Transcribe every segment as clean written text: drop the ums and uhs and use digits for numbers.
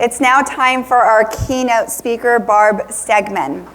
It's now time for our keynote speaker, Barb Stegmann.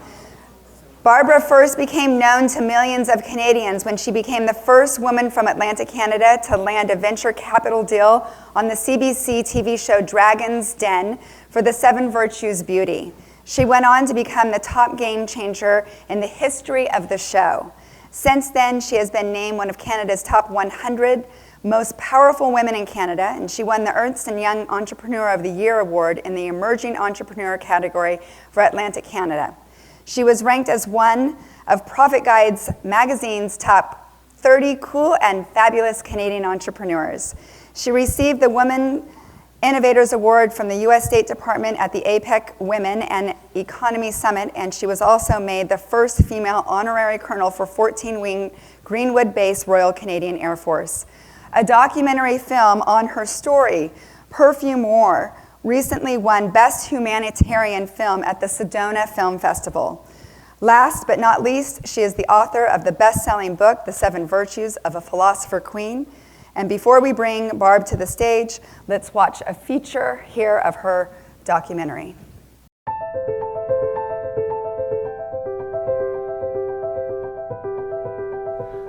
Barbara first became known to millions of Canadians when she became the first woman from Atlantic Canada to land a venture capital deal on the CBC TV show Dragon's Den for the 7 Virtues Beauty. She went on to become the top game changer in the history of the show. Since then, she has been named one of Canada's top 100 most powerful women in Canada, and she won the Ernst & Young Entrepreneur of the Year Award in the Emerging Entrepreneur category for Atlantic Canada. She was ranked as one of Profit Guides magazine's top 30 cool and fabulous Canadian entrepreneurs. She received the Women Innovators Award from the U.S. State Department at the APEC Women and Economy Summit, and she was also made the first female honorary colonel for 14-wing Greenwood-based Royal Canadian Air Force. A documentary film on her story, Perfume War, recently won Best Humanitarian Film at the Sedona Film Festival. Last but not least, she is the author of the best-selling book, The 7 Virtues of a Philosopher Queen. And before we bring Barb to the stage, let's watch a feature here of her documentary.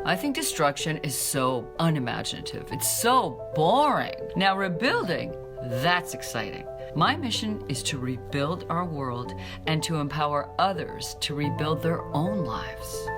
I think destruction is so unimaginative. It's so boring. Now rebuilding, that's exciting. My mission is to rebuild our world and to empower others to rebuild their own lives.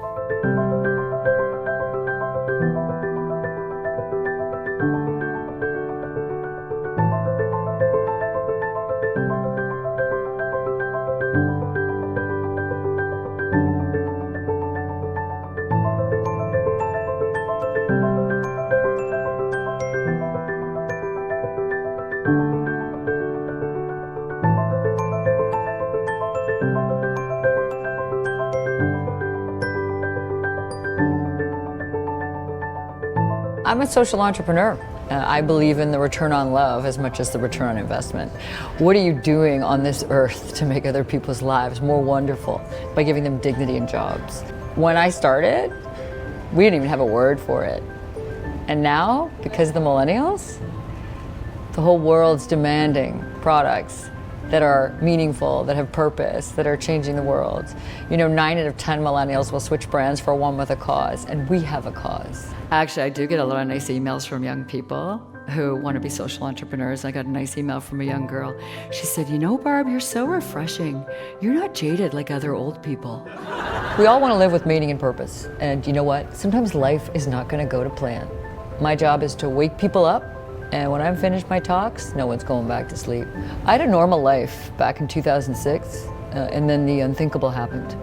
I'm a social entrepreneur. I believe in the return on love as much as the return on investment. What are you doing on this earth to make other people's lives more wonderful by giving them dignity and jobs? When I started, we didn't even have a word for it. And now, because of the millennials, the whole world's demanding products that are meaningful, that have purpose, that are changing the world. You know, 9 out of 10 millennials will switch brands for one with a cause, and we have a cause. Actually, I do get a lot of nice emails from young people who want to be social entrepreneurs. I got a nice email from a young girl. She said, "You know, Barb, you're so refreshing. You're not jaded like other old people." We all want to live with meaning and purpose. And you know what? Sometimes life is not going to go to plan. My job is to wake people up, and when I'm finished my talks, no one's going back to sleep. I had a normal life back in 2006, and then the unthinkable happened.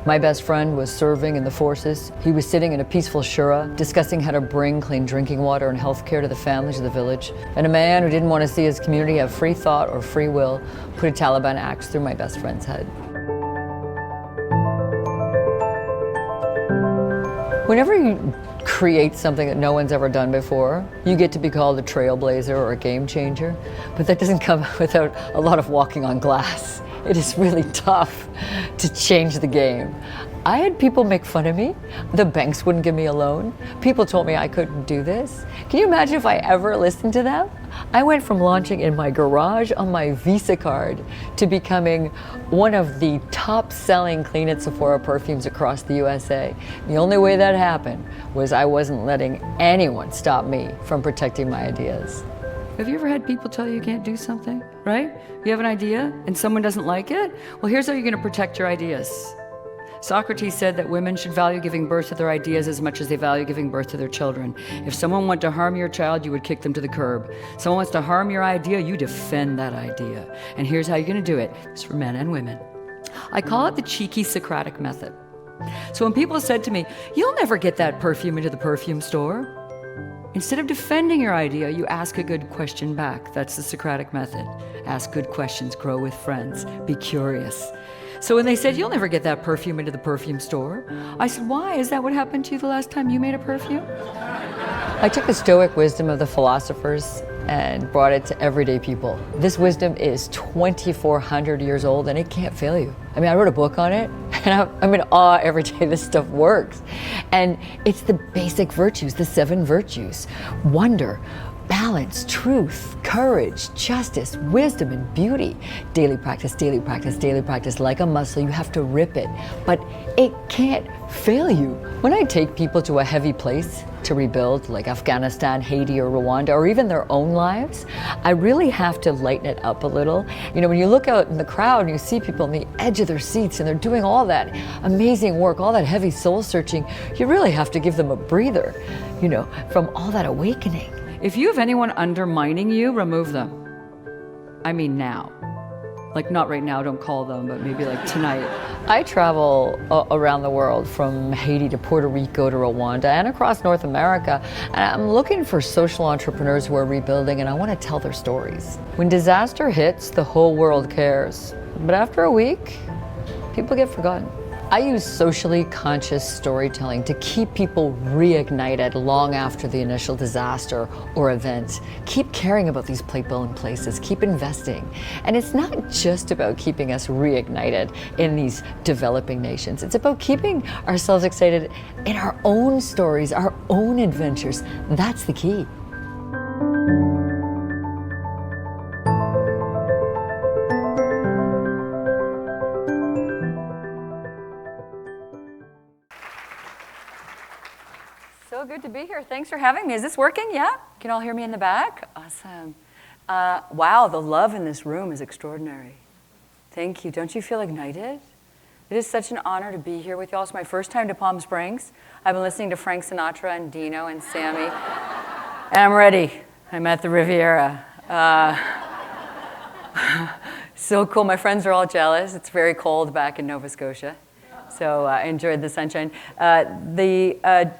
My best friend was serving in the forces. He was sitting in a peaceful shura, discussing how to bring clean drinking water and health care to the families of the village. And a man who didn't want to see his community have free thought or free will put a Taliban axe through my best friend's head. Whenever you create something that no one's ever done before, you get to be called a trailblazer or a game changer, but that doesn't come without a lot of walking on glass. It is really tough to change the game. I had people make fun of me. The banks wouldn't give me a loan. People told me I couldn't do this. Can you imagine if I ever listened to them? I went from launching in my garage on my Visa card to becoming one of the top-selling Clean It Sephora perfumes across the USA. The only way that happened was I wasn't letting anyone stop me from protecting my ideas. Have you ever had people tell you can't do something, right? You have an idea and someone doesn't like it? Well, here's how you're going to protect your ideas. Socrates said that women should value giving birth to their ideas as much as they value giving birth to their children. If someone wanted to harm your child, you would kick them to the curb. Someone wants to harm your idea, you defend that idea. And here's how you're going to do it. It's for men and women. I call it the cheeky Socratic method. So when people said to me, "You'll never get that perfume into the perfume store," instead of defending your idea, you ask a good question back. That's the Socratic method. Ask good questions, grow with friends, be curious. So when they said, "You'll never get that perfume into the perfume store," I said, "Why? Is that what happened to you the last time you made a perfume?" I took the Stoic wisdom of the philosophers and brought it to everyday people. This wisdom is 2,400 years old and it can't fail you. I mean, I wrote a book on it and I'm in awe every day this stuff works. And it's the basic virtues, the 7 virtues: wonder, balance, balance, truth, courage, justice, wisdom, and beauty. Daily practice, daily practice, daily practice. Like a muscle, you have to rip it, but it can't fail you. When I take people to a heavy place to rebuild, like Afghanistan, Haiti, or Rwanda, or even their own lives, I really have to lighten it up a little. You know, when you look out in the crowd and you see people on the edge of their seats and they're doing all that amazing work, all that heavy soul searching, you really have to give them a breather, you know, from all that awakening. If you have anyone undermining you, remove them. I mean now. Like not right now, don't call them, but maybe like tonight. I travel around the world, from Haiti to Puerto Rico to Rwanda and across North America, and I'm looking for social entrepreneurs who are rebuilding, and I want to tell their stories. When disaster hits, the whole world cares. But after a week, people get forgotten. I use socially conscious storytelling to keep people reignited long after the initial disaster or event. Keep caring about these people and places, keep investing. And it's not just about keeping us reignited in these developing nations. It's about keeping ourselves excited in our own stories, our own adventures. That's the key. So good to be here. Thanks for having me. Is this working? Yeah? Can all hear me in the back? Awesome. Wow, the love in this room is extraordinary. Thank you. Don't you feel ignited? It is such an honor to be here with you all. It's my first time to Palm Springs. I've been listening to Frank Sinatra and Dino and Sammy. And I'm ready. I'm at the Riviera. So cool. My friends are all jealous. It's very cold back in Nova Scotia. So I enjoyed the sunshine. The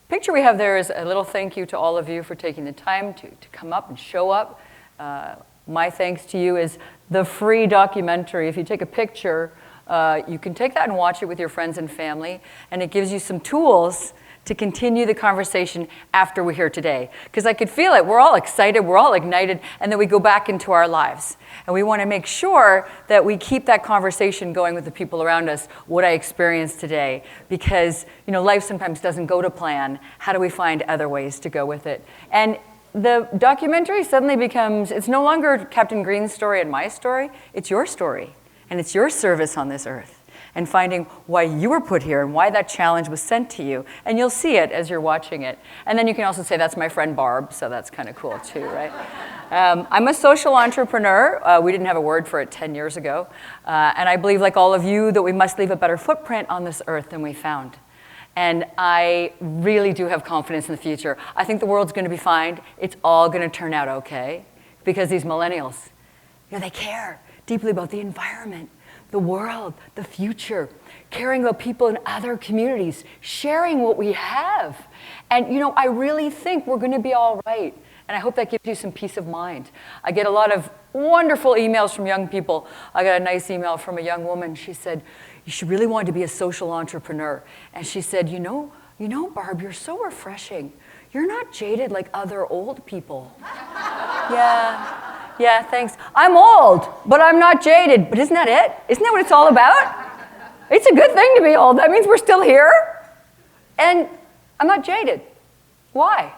picture we have there is a little thank you to all of you for taking the time to come up and show up. My thanks to you is the free documentary. If you take a picture, you can take that and watch it with your friends and family, and it gives you some tools to continue the conversation after we're here today. Because I could feel it. We're all excited, we're all ignited, and then we go back into our lives. And we want to make sure that we keep that conversation going with the people around us, what I experienced today. Because, you know, life sometimes doesn't go to plan. How do we find other ways to go with it? And the documentary suddenly becomes, it's no longer Captain Green's story and my story, it's your story. And it's your service on this earth. And finding why you were put here and why that challenge was sent to you. And you'll see it as you're watching it. And then you can also say, that's my friend Barb, so that's kind of cool too, right? I'm a social entrepreneur. We didn't have a word for it 10 years ago. And I believe, like all of you, that we must leave a better footprint on this earth than we found. And I really do have confidence in the future. I think the world's going to be fine. It's all going to turn out okay. Because these millennials, you know, they care deeply about the environment, the world, the future, caring about people in other communities, sharing what we have. And, you know, I really think we're going to be all right. And I hope that gives you some peace of mind. I get a lot of wonderful emails from young people. I got a nice email from a young woman. She said, you should really want to be a social entrepreneur. And she said, you know, Barb, you're so refreshing. You're not jaded like other old people. Yeah, thanks. I'm old, but I'm not jaded. But isn't that it? Isn't that what it's all about? It's a good thing to be old. That means we're still here. And I'm not jaded. Why?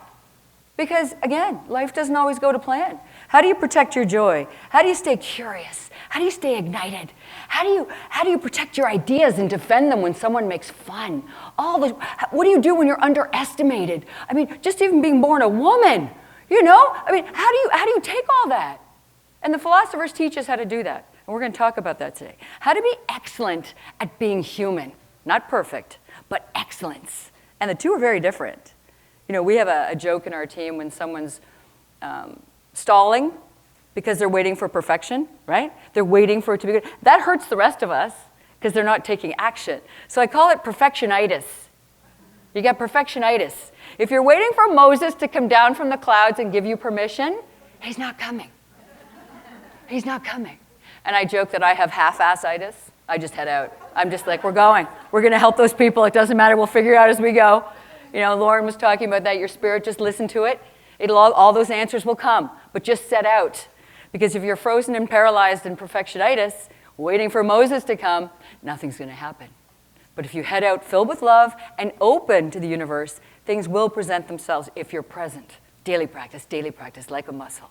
Because, again, life doesn't always go to plan. How do you protect your joy? How do you stay curious? How do you stay ignited? How do you protect your ideas and defend them when someone makes fun? What do you do when you're underestimated? I mean, just even being born a woman, you know? I mean, how do you take all that? And the philosophers teach us how to do that. And we're going to talk about that today. How to be excellent at being human. Not perfect, but excellence. And the two are very different. You know, we have a joke in our team when someone's stalling because they're waiting for perfection, right? They're waiting for it to be good. That hurts the rest of us because they're not taking action. So I call it perfectionitis. You get perfectionitis. If you're waiting for Moses to come down from the clouds and give you permission, he's not coming. He's not coming. And I joke that I have half-ass-itis. I just head out. I'm just like, we're going. We're going to help those people. It doesn't matter. We'll figure it out as we go. You know, Lauren was talking about that. Your spirit, just listen to it. All those answers will come. But just set out. Because if you're frozen and paralyzed in perfectionitis, waiting for Moses to come, nothing's going to happen. But if you head out filled with love and open to the universe, things will present themselves if you're present daily practice, like a muscle.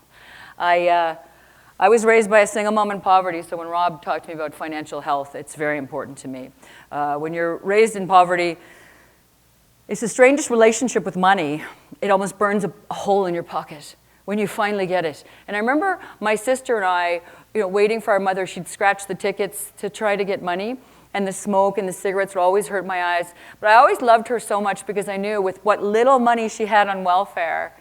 I was raised by a single mom in poverty, so when Rob talked to me about financial health, it's very important to me. When you're raised in poverty, it's the strangest relationship with money. It almost burns a hole in your pocket when you finally get it. And I remember my sister and I, waiting for our mother. She'd scratch the tickets to try to get money, and the smoke and the cigarettes would always hurt my eyes. But I always loved her so much because I knew with what little money she had on welfare,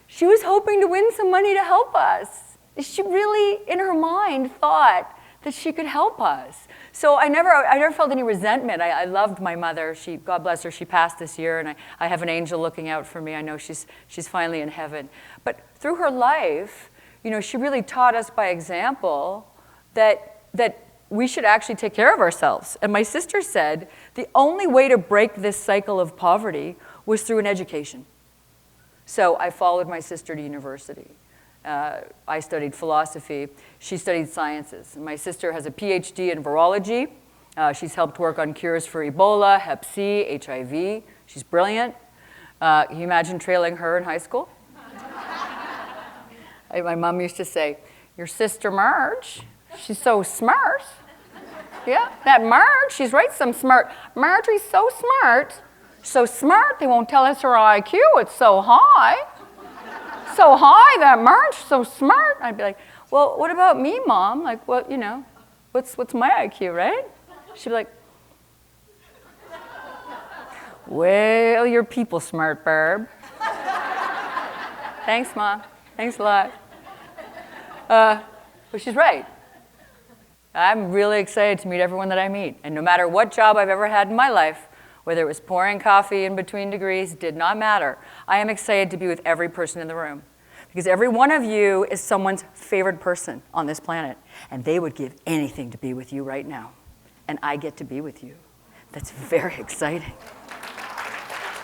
she was hoping to win some money to help us. She really, in her mind, thought that she could help us. So I never felt any resentment. I loved my mother. God bless her, she passed this year, and I have an angel looking out for me. I know she's finally in heaven. But through her life, she really taught us by example that we should actually take care of ourselves. And my sister said the only way to break this cycle of poverty was through an education. So I followed my sister to university. I studied philosophy. She studied sciences. My sister has a PhD in virology. She's helped work on cures for Ebola, Hep C, HIV. She's brilliant. Can you imagine trailing her in high school? My mom used to say, your sister Marge, she's so smart. Yeah, that Marge, she's right, some smart. Marjorie's so smart, they won't tell us her IQ, it's so high. So high, that Marge, so smart. I'd be like, well, what about me, Mom? Like, well, what's my IQ, right? She'd be like, well, you're people smart, Barb. Thanks, Mom. Thanks a lot. But she's right. I'm really excited to meet everyone that I meet. And no matter what job I've ever had in my life, whether it was pouring coffee in between degrees, did not matter. I am excited to be with every person in the room. Because every one of you is someone's favorite person on this planet. And they would give anything to be with you right now. And I get to be with you. That's very exciting.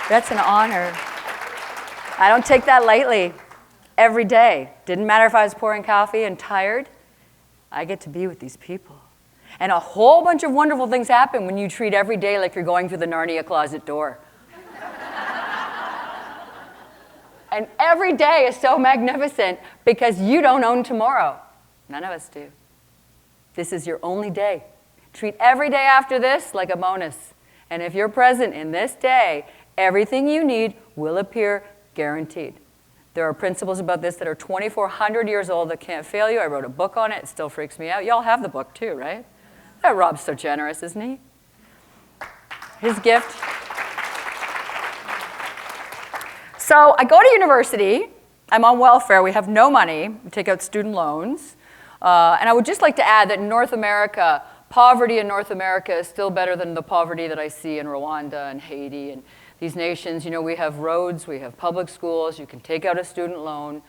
That's an honor. I don't take that lightly. Every day. Didn't matter if I was pouring coffee and tired. I get to be with these people. And a whole bunch of wonderful things happen when you treat every day like you're going through the Narnia closet door. And every day is so magnificent because you don't own tomorrow. None of us do. This is your only day. Treat every day after this like a bonus. And if you're present in this day, everything you need will appear guaranteed. There are principles about this that are 2,400 years old that can't fail you. I wrote a book on it. It still freaks me out. Y'all have the book too, right? That Rob's so generous, isn't he? His gift. So I go to university. I'm on welfare. We have no money. We take out student loans. And I would just like to add that in North America, poverty in North America is still better than the poverty that I see in Rwanda and Haiti and these nations. We have roads, we have public schools, you can take out a student loan.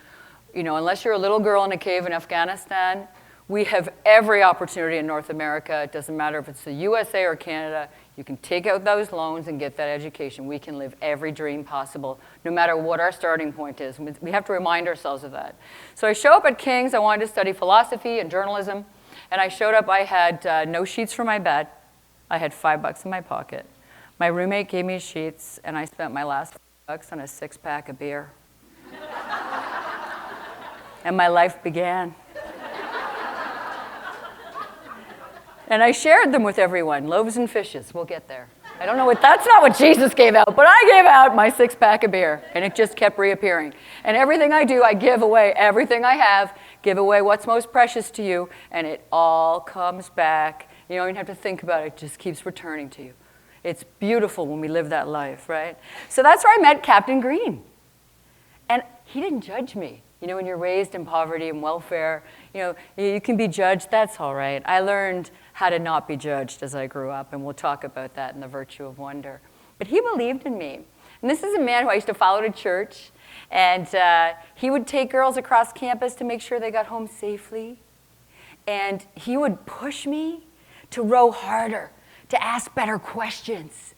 Unless you're a little girl in a cave in Afghanistan, we have every opportunity in North America. It doesn't matter if it's the USA or Canada. You can take out those loans and get that education. We can live every dream possible, no matter what our starting point is. We have to remind ourselves of that. So I show up at King's. I wanted to study philosophy and journalism. And I showed up. I had no sheets for my bed. I had $5 in my pocket. My roommate gave me sheets, and I spent my last $5 on a 6-pack of beer. And my life began. And I shared them with everyone, loaves and fishes. We'll get there. I don't know that's not what Jesus gave out, but I gave out my 6-pack of beer, and it just kept reappearing. And everything I do, I give away everything I have, give away what's most precious to you, and it all comes back. You don't even have to think about it. It just keeps returning to you. It's beautiful when we live that life, right? So that's where I met Captain Green. And he didn't judge me. When you're raised in poverty and welfare, you can be judged. That's all right. I learned how to not be judged as I grew up, and we'll talk about that in The Virtue of Wonder. But he believed in me. And this is a man who I used to follow to church, and he would take girls across campus to make sure they got home safely. And he would push me to row harder, to ask better questions.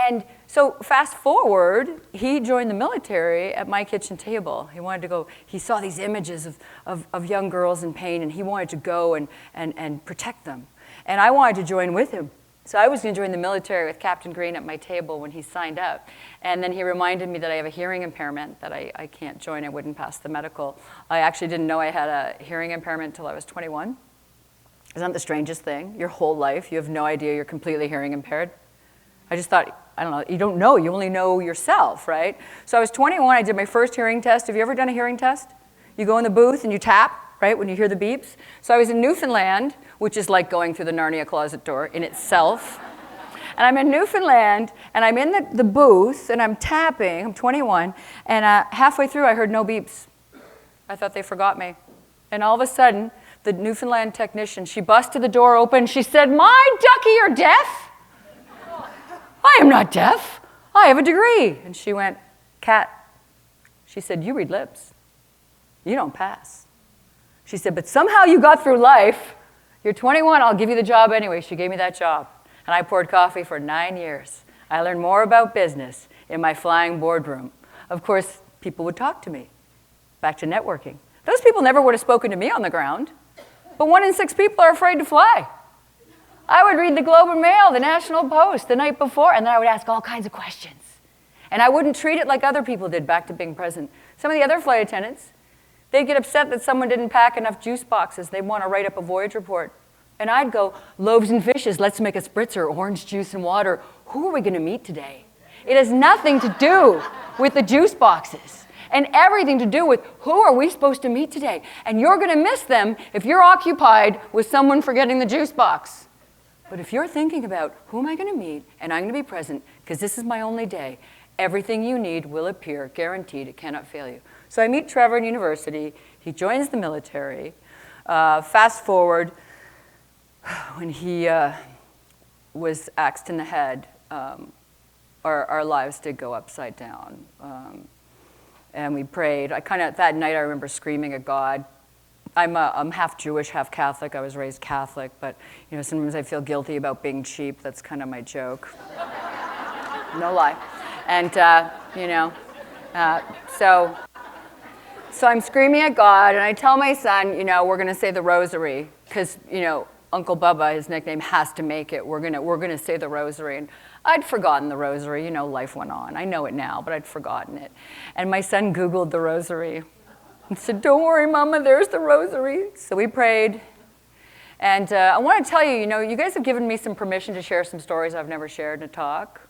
And so fast forward, he joined the military at my kitchen table. He wanted to go, he saw these images of young girls in pain, and he wanted to go and protect them. And I wanted to join with him. So I was going to join the military with Captain Green at my table when he signed up. And then he reminded me that I have a hearing impairment, that I can't join, I wouldn't pass the medical. I actually didn't know I had a hearing impairment until I was 21. Isn't that the strangest thing? Your whole life, you have no idea you're completely hearing impaired. I just thought, I don't know, you don't know, you only know yourself, right? So I was 21, I did my first hearing test. Have you ever done a hearing test? You go in the booth and you tap, right, when you hear the beeps. So I was in Newfoundland, which is like going through the Narnia closet door in itself. And I'm in Newfoundland, and I'm in the booth, and I'm tapping, I'm 21, and halfway through I heard no beeps. I thought they forgot me. And all of a sudden, the Newfoundland technician, she busted the door open, she said, "My ducky, you're deaf?" "I am not deaf. I have a degree." And she went, "Kat," she said, "you read lips. You don't pass." She said, "But somehow you got through life. You're 21, I'll give you the job anyway." She gave me that job. And I poured coffee for 9 years. I learned more about business in my flying boardroom. Of course, people would talk to me. Back to networking. Those people never would have spoken to me on the ground. But 1 in 6 people are afraid to fly. I would read the Globe and Mail, the National Post the night before, and then I would ask all kinds of questions. And I wouldn't treat it like other people did, back to being present. Some of the other flight attendants, they'd get upset that someone didn't pack enough juice boxes. They'd want to write up a voyage report. And I'd go, "Loaves and fishes, let's make a spritzer, orange juice and water. Who are we going to meet today?" It has nothing to do with the juice boxes and everything to do with who are we supposed to meet today. And you're going to miss them if you're occupied with someone forgetting the juice box. But if you're thinking about who am I going to meet and I'm going to be present because this is my only day, everything you need will appear, guaranteed, it cannot fail you. So I meet Trevor in university. He joins the military. Fast forward, when he was axed in the head, our lives did go upside down. And we prayed. That night I remember screaming at God. I'm half Jewish, half Catholic. I was raised Catholic, but sometimes I feel guilty about being cheap. That's kind of my joke. No lie. And so I'm screaming at God, and I tell my son, we're going to say the rosary, because Uncle Bubba, his nickname, has to make it. We're gonna say the rosary. And I'd forgotten the rosary. Life went on. I know it now, but I'd forgotten it. And my son Googled the rosary and said, "Don't worry, Mama, there's the rosary." So we prayed. And I want to tell you, you guys have given me some permission to share some stories I've never shared in a talk.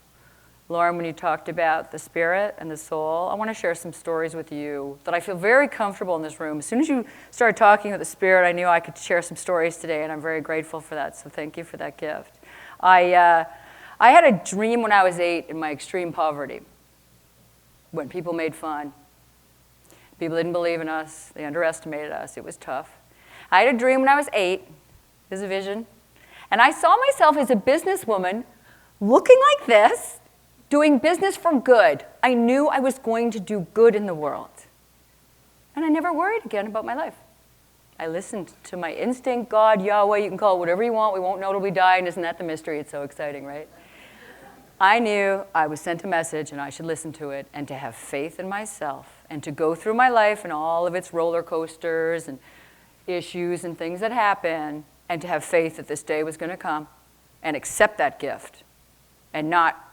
Lauren, when you talked about the spirit and the soul, I want to share some stories with you that I feel very comfortable in this room. As soon as you started talking about the spirit, I knew I could share some stories today, and I'm very grateful for that, so thank you for that gift. I had a dream when I was 8 in my extreme poverty, when people made fun. People didn't believe in us. They underestimated us. It was tough. I had a dream when I was 8. There's a vision. And I saw myself as a businesswoman looking like this, doing business for good. I knew I was going to do good in the world. And I never worried again about my life. I listened to my instinct, God, Yahweh, you can call it whatever you want. We won't know till we die, and isn't that the mystery? It's so exciting, right? I knew I was sent a message, and I should listen to it, and to have faith in myself, and to go through my life and all of its roller coasters and issues and things that happen, and to have faith that this day was going to come, and accept that gift, and not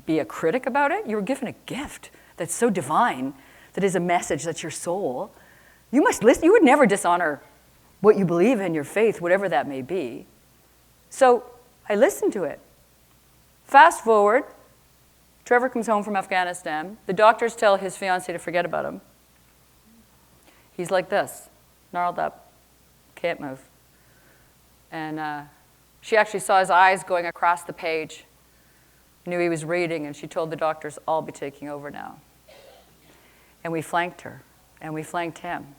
be a critic about it. You were given a gift that's so divine, that is a message that's your soul. You must listen. You would never dishonor what you believe in, your faith, whatever that may be. So I listened to it. Fast forward, Trevor comes home from Afghanistan. The doctors tell his fiancée to forget about him. He's like this, gnarled up, can't move. And she actually saw his eyes going across the page, knew he was reading, and she told the doctors, "I'll be taking over now." And we flanked her, and we flanked him.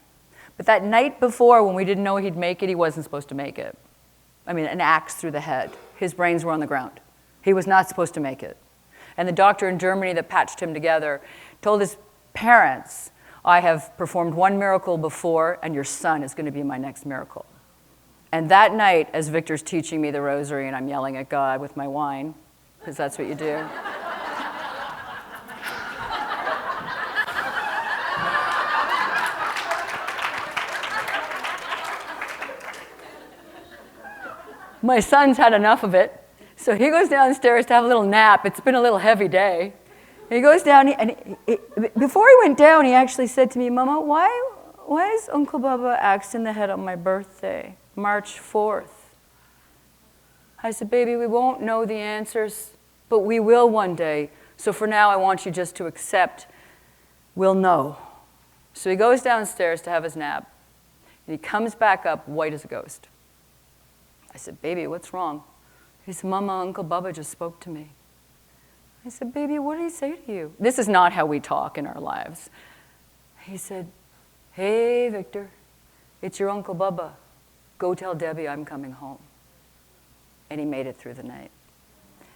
But that night before, when we didn't know he'd make it, he wasn't supposed to make it. I mean, an axe through the head. His brains were on the ground. He was not supposed to make it. And the doctor in Germany that patched him together told his parents, "I have performed one miracle before, and your son is going to be my next miracle." And that night, as Victor's teaching me the rosary, and I'm yelling at God with my wine, because that's what you do. My son's had enough of it. So he goes downstairs to have a little nap. It's been a little heavy day. And he goes down, before he went down, he actually said to me, Mama, why is Uncle Bubba axed in the head on my birthday, March 4th? I said, baby, we won't know the answers, but we will one day. So for now, I want you just to accept we'll know. So he goes downstairs to have his nap, and he comes back up white as a ghost. I said, baby, what's wrong? He said, Mama, Uncle Bubba just spoke to me. I said, baby, what did he say to you? This is not how we talk in our lives. He said, hey, Victor, it's your Uncle Bubba. Go tell Debbie I'm coming home. And he made it through the night.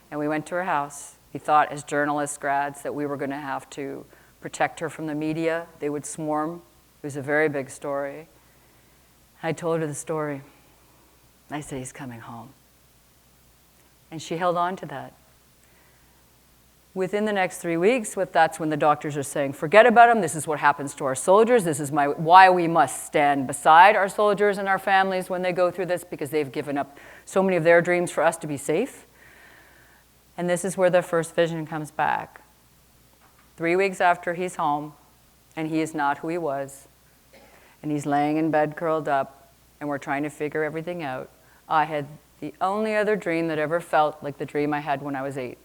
And we went to her house. He thought, as journalist grads, that we were going to have to protect her from the media. They would swarm. It was a very big story. I told her the story. I said, he's coming home. And she held on to that. Within the next 3 weeks, that's when the doctors are saying, forget about him. This is what happens to our soldiers. This is why we must stand beside our soldiers and our families when they go through this, because they've given up so many of their dreams for us to be safe. And this is where the first vision comes back. 3 weeks after he's home, and he is not who he was, and he's laying in bed curled up, and we're trying to figure everything out, I had the only other dream that ever felt like the dream I had when I was 8.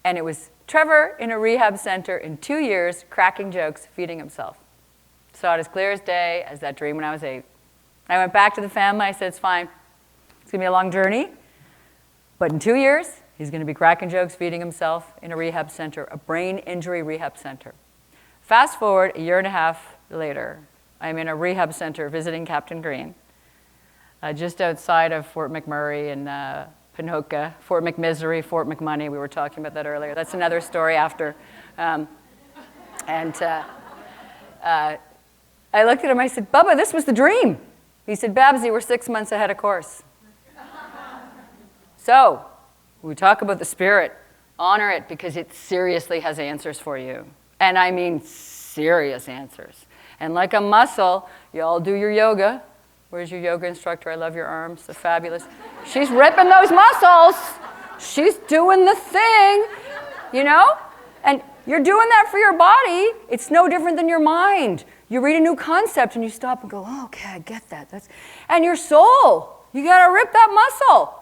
And it was Trevor in a rehab center in 2 years, cracking jokes, feeding himself. Saw it as clear as day as that dream when I was 8. I went back to the family. I said, it's fine. It's going to be a long journey. But in 2 years, he's going to be cracking jokes, feeding himself in a rehab center, a brain injury rehab center. Fast forward a year and a half later, I'm in a rehab center visiting Captain Green, just outside of Fort McMurray in Panoka, Fort McMisery, Fort McMoney. We were talking about that earlier. That's another story after. I looked at him, I said, Bubba, this was the dream. He said, Babsy, we're 6 months ahead of course. So, we talk about the spirit. Honor it, because it seriously has answers for you. And I mean serious answers. And like a muscle, you all do your yoga. Where's your yoga instructor? I love your arms. They're fabulous. She's ripping those muscles. She's doing the thing, you know? And you're doing that for your body. It's no different than your mind. You read a new concept and you stop and go, oh, okay, I get that. And your soul, you got to rip that muscle.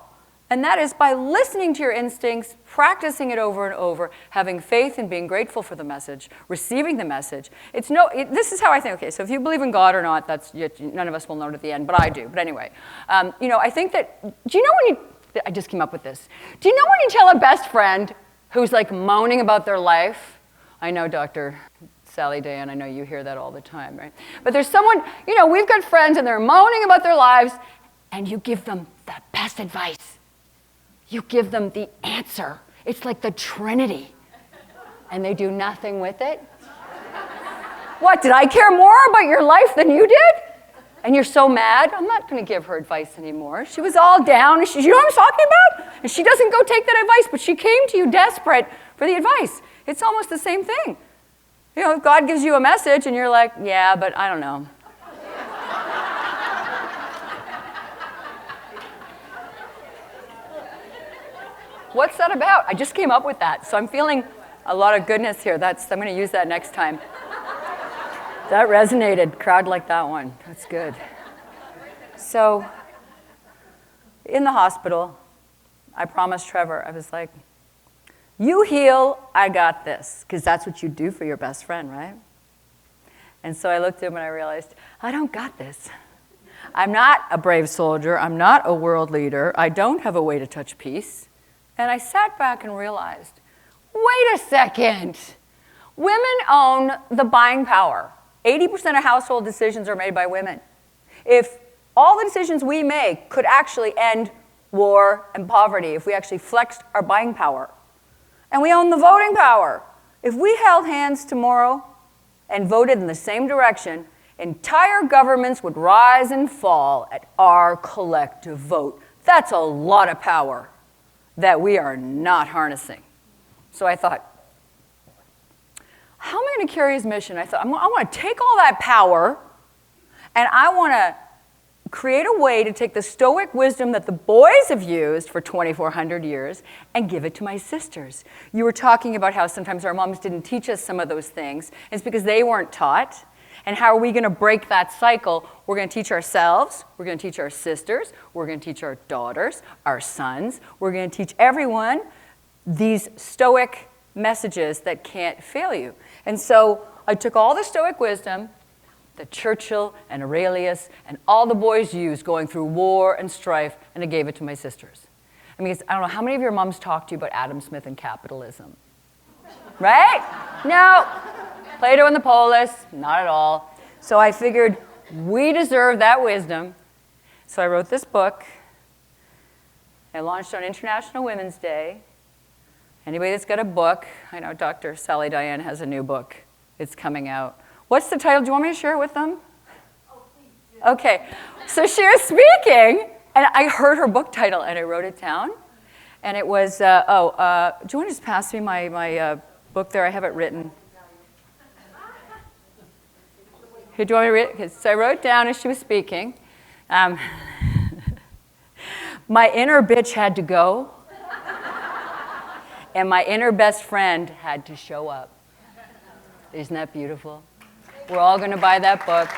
And that is by listening to your instincts, practicing it over and over, having faith and being grateful for the message, receiving the message. This is how I think, okay, so if you believe in God or not, none of us will know it at the end, but I do. But anyway, I think that, do you know I just came up with this. Do you know when you tell a best friend who's like moaning about their life? I know, Dr. Sally Dan, I know you hear that all the time, right? But there's someone, we've got friends and they're moaning about their lives, and you give them the best advice. You give them the answer. It's like the Trinity. And they do nothing with it. What, did I care more about your life than you did? And you're so mad? I'm not going to give her advice anymore. She was all down. You know what I'm talking about? And she doesn't go take that advice, but she came to you desperate for the advice. It's almost the same thing. If God gives you a message and you're like, yeah, but I don't know. What's that about? I just came up with that, so I'm feeling a lot of goodness here. I'm going to use that next time. That resonated. Crowd liked that one. That's good. So, in the hospital, I promised Trevor, I was like, you heal, I got this, because that's what you do for your best friend, right? And so I looked at him and I realized, I don't got this. I'm not a brave soldier. I'm not a world leader. I don't have a way to touch peace. And I sat back and realized, wait a second. Women own the buying power. 80% of household decisions are made by women. If all the decisions we make could actually end war and poverty, if we actually flexed our buying power, and we own the voting power. If we held hands tomorrow and voted in the same direction, entire governments would rise and fall at our collective vote. That's a lot of power that we are not harnessing. So I thought, how am I going to carry his mission? I thought, I want to take all that power and I want to create a way to take the Stoic wisdom that the boys have used for 2,400 years and give it to my sisters. You were talking about how sometimes our moms didn't teach us some of those things. It's because they weren't taught. And how are we going to break that cycle? We're going to teach ourselves. We're going to teach our sisters. We're going to teach our daughters, our sons. We're going to teach everyone these Stoic messages that can't fail you. And so I took all the Stoic wisdom that Churchill and Aurelius and all the boys used going through war and strife, and I gave it to my sisters. I mean, I don't know, how many of your moms talked to you about Adam Smith and capitalism? Right? No. Plato and the Polis, not at all. So I figured we deserve that wisdom. So I wrote this book. I launched on International Women's Day. Anybody that's got a book, I know Dr. Sally Diane has a new book. It's coming out. What's the title? Do you want me to share it with them? Oh, please do. Okay. So she was speaking, and I heard her book title, and I wrote it down. And it was, do you want to just pass me my book there? I have it written. Here, do you want me to read it? Okay, so I wrote down as she was speaking. My inner bitch had to go, and my inner best friend had to show up. Isn't that beautiful? We're all going to buy that book.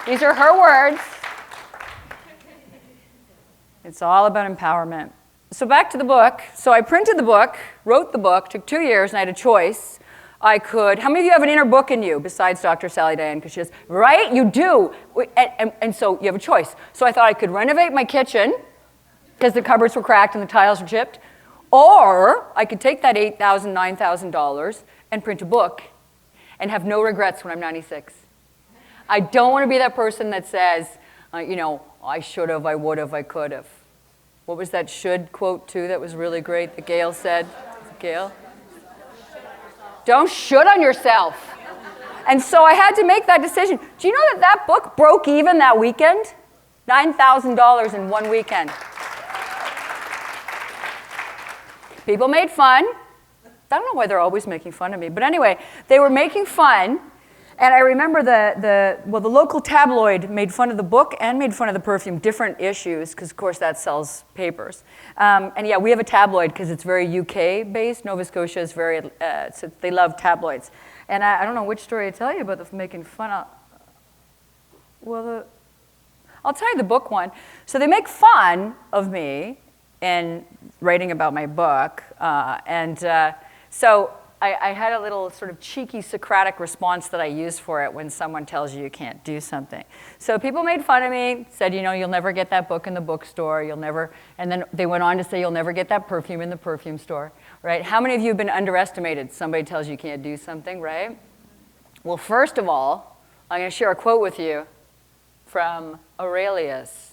These are her words. It's all about empowerment. So back to the book. So I printed the book, wrote the book, took 2 years, and I had a choice. I could, how many of you have an inner book in you besides Dr. Sally Diane? Because she says, right, you do. And so you have a choice. So I thought I could renovate my kitchen because the cupboards were cracked and the tiles were chipped. Or I could take that $8,000, $9,000 and print a book and have no regrets when I'm 96. I don't want to be that person that says, you know, I should have, I would have, I could have. What was that should quote too that was really great that Gail said? Gail? Don't should on yourself. And so I had to make that decision. Do you know that that book broke even that weekend? $9,000 in one weekend. People made fun. I don't know why they're always making fun of me. But anyway, they were making fun. And I remember the local tabloid made fun of the book and made fun of the perfume, different issues, because of course that sells papers. And yeah, we have a tabloid because it's very UK based. Nova Scotia is very, so they love tabloids. And I don't know which story to tell you about the making fun of. Well, I'll tell you the book one. So they make fun of me in writing about my book. So I had a little sort of cheeky Socratic response that I use for it when someone tells you can't do something. So people made fun of me, said, you know, you'll never get that book in the bookstore, you'll never, and then they went on to say, you'll never get that perfume in the perfume store, right? How many of you have been underestimated? Somebody tells you can't do something, right? Well, first of all, I'm going to share a quote with you from Aurelius.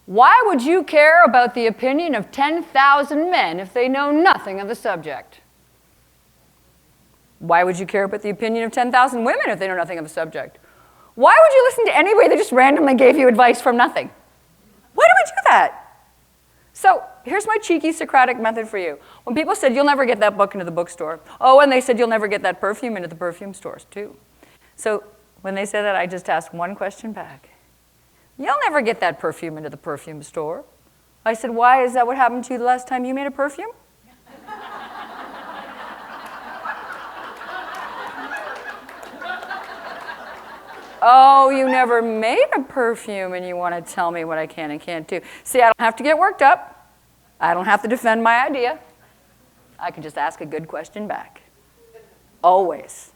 Why would you care about the opinion of 10,000 men if they know nothing of the subject? Why would you care about the opinion of 10,000 women if they know nothing of the subject? Why would you listen to anybody that just randomly gave you advice from nothing? Why do we do that? So here's my cheeky Socratic method for you. When people said, you'll never get that book into the bookstore. Oh, and they said, you'll never get that perfume into the perfume stores too. So when they said that, I just asked one question back. You'll never get that perfume into the perfume store. I said, why? Is that what happened to you the last time you made a perfume? Oh, you never made a perfume and you want to tell me what I can and can't do. See, I don't have to get worked up. I don't have to defend my idea. I can just ask a good question back. Always.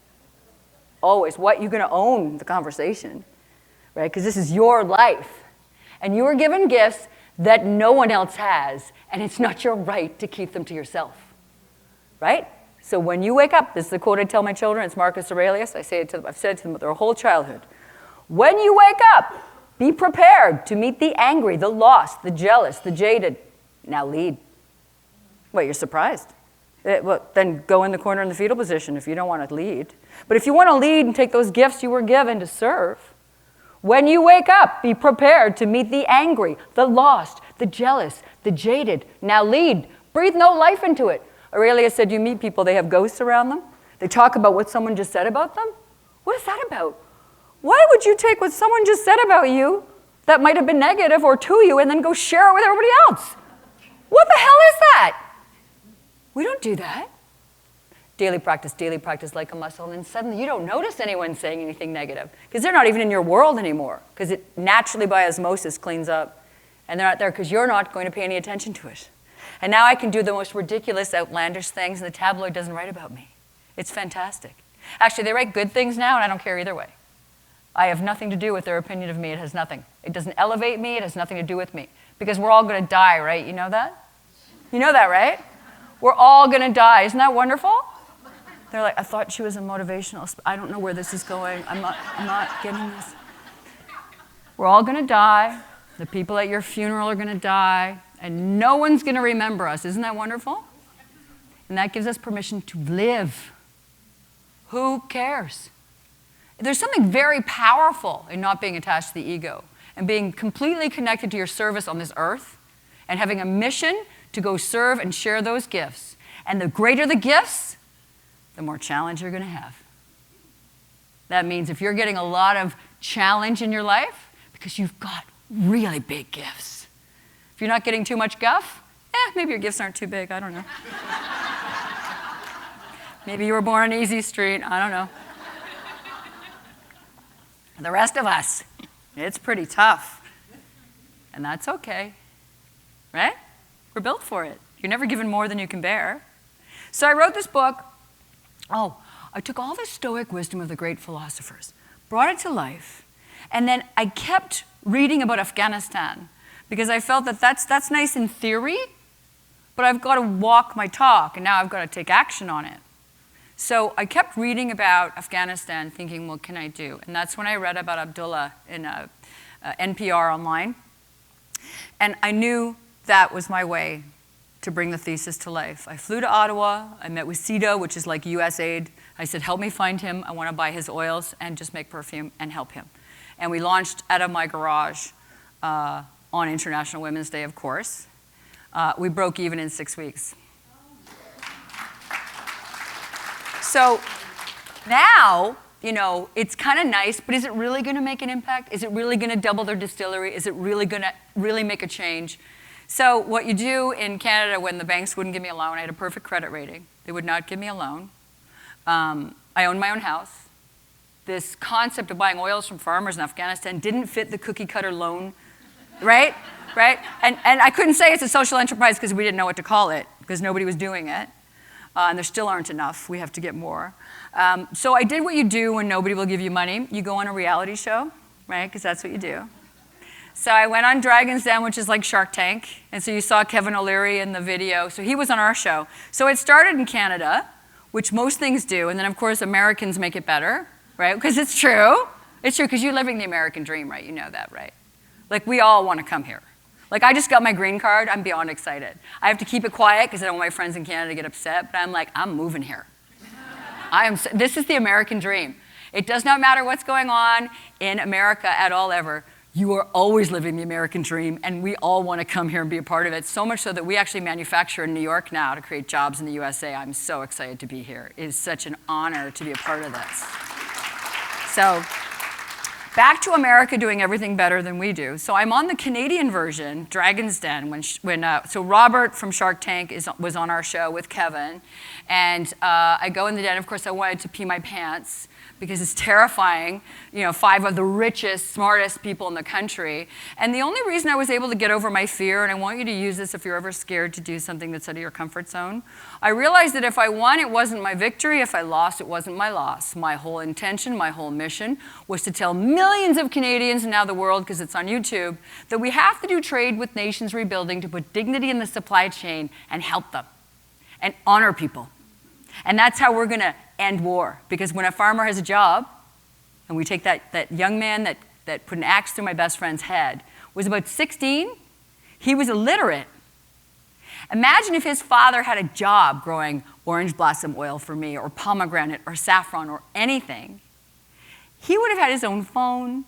Always. What? You're going to own the conversation, right? Because this is your life. And you were given gifts that no one else has, and it's not your right to keep them to yourself, right? So when you wake up, this is the quote I tell my children, it's Marcus Aurelius, I've said it to them their whole childhood. When you wake up, be prepared to meet the angry, the lost, the jealous, the jaded. Now lead. Well, you're surprised. Well, then go in the corner in the fetal position if you don't want to lead. But if you want to lead and take those gifts you were given to serve, when you wake up, be prepared to meet the angry, the lost, the jealous, the jaded. Now lead. Breathe no life into it. Aurelius said, you meet people, they have ghosts around them. They talk about what someone just said about them. What is that about? Why would you take what someone just said about you that might have been negative or to you and then go share it with everybody else. What the hell is that? We don't do that. Daily practice like a muscle, and then suddenly you don't notice anyone saying anything negative because they're not even in your world anymore because it naturally by osmosis cleans up. And they're not there because you're not going to pay any attention to it. And now I can do the most ridiculous, outlandish things, and the tabloid doesn't write about me. It's fantastic. Actually, they write good things now, and I don't care either way. I have nothing to do with their opinion of me. It has nothing. It doesn't elevate me. It has nothing to do with me. Because we're all going to die, right? You know that? You know that, right? We're all going to die. Isn't that wonderful? They're like, I thought she was a motivational. I don't know where this is going. I'm not getting this. We're all going to die. The people at your funeral are going to die. And no one's going to remember us. Isn't that wonderful? And that gives us permission to live. Who cares? There's something very powerful in not being attached to the ego and being completely connected to your service on this earth and having a mission to go serve and share those gifts. And the greater the gifts, the more challenge you're going to have. That means if you're getting a lot of challenge in your life, because you've got really big gifts. If you're not getting too much guff, maybe your gifts aren't too big, I don't know. Maybe you were born on Easy Street, I don't know. The rest of us, it's pretty tough. And that's okay, right? We're built for it. You're never given more than you can bear. So I wrote this book. I took all the Stoic wisdom of the great philosophers, brought it to life, and then I kept reading about Afghanistan because I felt that that's nice in theory, but I've got to walk my talk, and now I've got to take action on it. So I kept reading about Afghanistan, thinking, what can I do? And that's when I read about Abdullah in NPR online, and I knew that was my way to bring the thesis to life. I flew to Ottawa. I met with CEDA, which is like USAID. I said, help me find him. I want to buy his oils and just make perfume and help him. And we launched out of my garage on International Women's Day, of course. We broke even in 6 weeks. So now, it's kind of nice, but is it really going to make an impact? Is it really going to double their distillery? Is it really going to really make a change? So what you do in Canada when the banks wouldn't give me a loan, I had a perfect credit rating. They would not give me a loan. I owned my own house. This concept of buying oils from farmers in Afghanistan didn't fit the cookie cutter loan, right? And I couldn't say it's a social enterprise because we didn't know what to call it because nobody was doing it. And there still aren't enough. We have to get more. So I did what you do when nobody will give you money. You go on a reality show, right? Because that's what you do. So I went on Dragon's Den, which is like Shark Tank. And so you saw Kevin O'Leary in the video. So he was on our show. So it started in Canada, which most things do. And then, of course, Americans make it better, right? Because it's true. It's true because you're living the American dream, right? You know that, right? Like, we all want to come here. Like, I just got my green card. I'm beyond excited. I have to keep it quiet because I don't want my friends in Canada to get upset. But I'm like, I'm moving here. This is the American dream. It does not matter what's going on in America at all ever. You are always living the American dream, and we all want to come here and be a part of it, so much so that we actually manufacture in New York now to create jobs in the USA. I'm so excited to be here. It is such an honor to be a part of this. So back to America doing everything better than we do. So I'm on the Canadian version, Dragon's Den, so Robert from Shark Tank was on our show with Kevin, and I go in the den. Of course, I wanted to pee my pants, because it's terrifying, 5 of the richest, smartest people in the country. And the only reason I was able to get over my fear, and I want you to use this if you're ever scared to do something that's out of your comfort zone, I realized that if I won, it wasn't my victory. If I lost, it wasn't my loss. My whole intention, my whole mission was to tell millions of Canadians, and now the world, because it's on YouTube, that we have to do trade with nations rebuilding to put dignity in the supply chain and help them and honor people. And that's how we're going to end war. Because when a farmer has a job, and we take that young man that put an axe through my best friend's head, was about 16, he was illiterate. Imagine if his father had a job growing orange blossom oil for me, or pomegranate, or saffron, or anything. He would have had his own phone.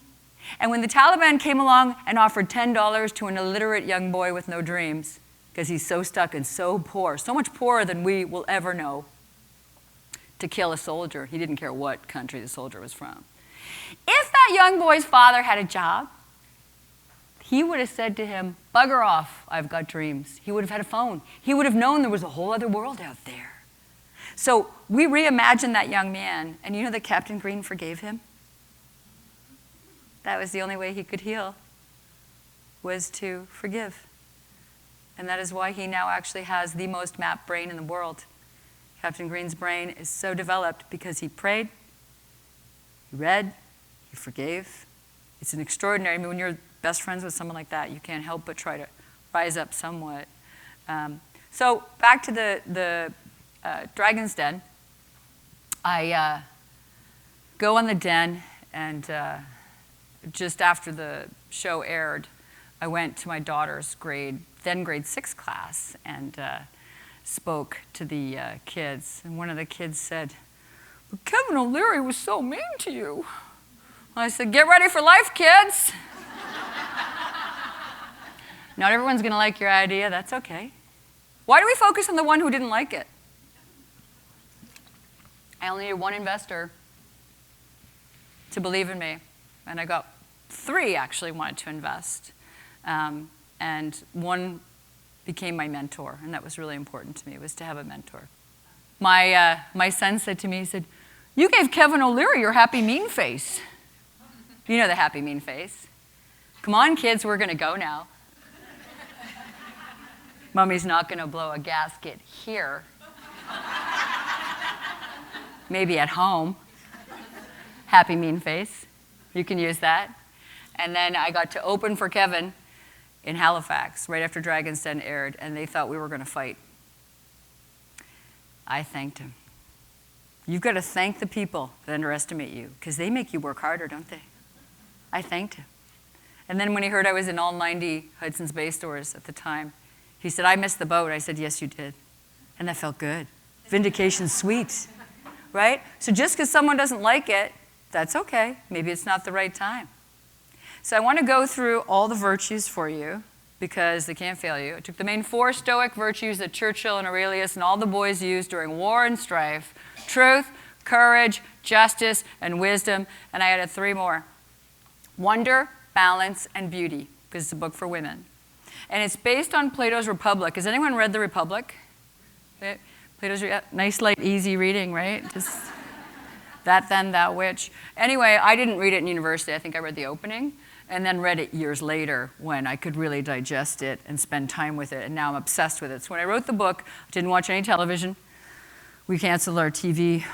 And when the Taliban came along and offered $10 to an illiterate young boy with no dreams, because he's so stuck and so poor, so much poorer than we will ever know, to kill a soldier. He didn't care what country the soldier was from. If that young boy's father had a job, he would have said to him, bugger off, I've got dreams. He would have had a phone. He would have known there was a whole other world out there. So we reimagined that young man, and you know that Captain Green forgave him? That was the only way he could heal, was to forgive. And that is why he now actually has the most mapped brain in the world. Captain Green's brain is so developed because he prayed, he read, he forgave. It's an extraordinary, I mean, when you're best friends with someone like that, you can't help but try to rise up somewhat. So back to the Dragon's Den. I go on the Den, and just after the show aired, I went to my daughter's grade 6 class, and spoke to the kids. And one of the kids said, "But Kevin O'Leary was so mean to you." I said, "Get ready for life, kids." Not everyone's going to like your idea. That's okay. Why do we focus on the one who didn't like it? I only needed one investor to believe in me. And I got 3 actually wanted to invest. And one became my mentor. And that was really important to me, was to have a mentor. My son said to me, he said, "You gave Kevin O'Leary your happy mean face." You know the happy mean face. "Come on, kids, we're going to go now. Mommy's not going to blow a gasket here. Maybe at home." Happy mean face. You can use that. And then I got to open for Kevin in Halifax right after Dragon's Den aired, and they thought we were going to fight. I thanked him. You've got to thank the people that underestimate you, because they make you work harder, don't they? I thanked him. And then when he heard I was in all 90 Hudson's Bay stores at the time, he said, "I missed the boat." I said, "Yes, you did." And that felt good. Vindication's sweet, right? So just because someone doesn't like it, that's okay. Maybe it's not the right time. So I want to go through all the virtues for you, because they can't fail you. I took the main 4 Stoic virtues that Churchill and Aurelius and all the boys used during war and strife: truth, courage, justice, and wisdom. And I added 3 more: wonder, balance, and beauty, because it's a book for women. And it's based on Plato's Republic. Has anyone read the Republic? Plato's, nice, light, easy reading, right? Just that, then, that, which. Anyway, I didn't read it in university. I think I read the opening, and then read it years later when I could really digest it and spend time with it, and now I'm obsessed with it. So when I wrote the book, I didn't watch any television. We canceled our TV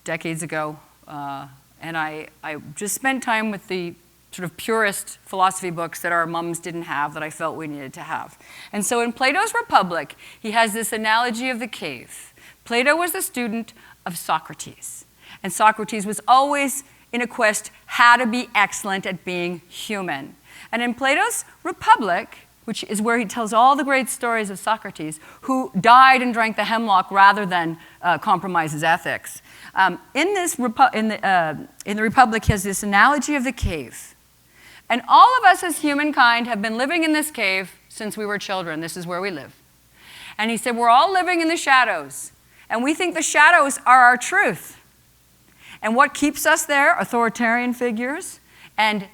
decades ago, and I just spent time with the sort of purest philosophy books that our mums didn't have, that I felt we needed to have. And so in Plato's Republic, he has this analogy of the cave. Plato was a student of Socrates, and Socrates was always in a quest how to be excellent at being human. And in Plato's Republic, which is where he tells all the great stories of Socrates, who died and drank the hemlock rather than compromise his ethics, in the Republic, he has this analogy of the cave. And all of us as humankind have been living in this cave since we were children. This is where we live. And he said, we're all living in the shadows. And we think the shadows are our truth. And what keeps us there? Authoritarian figures and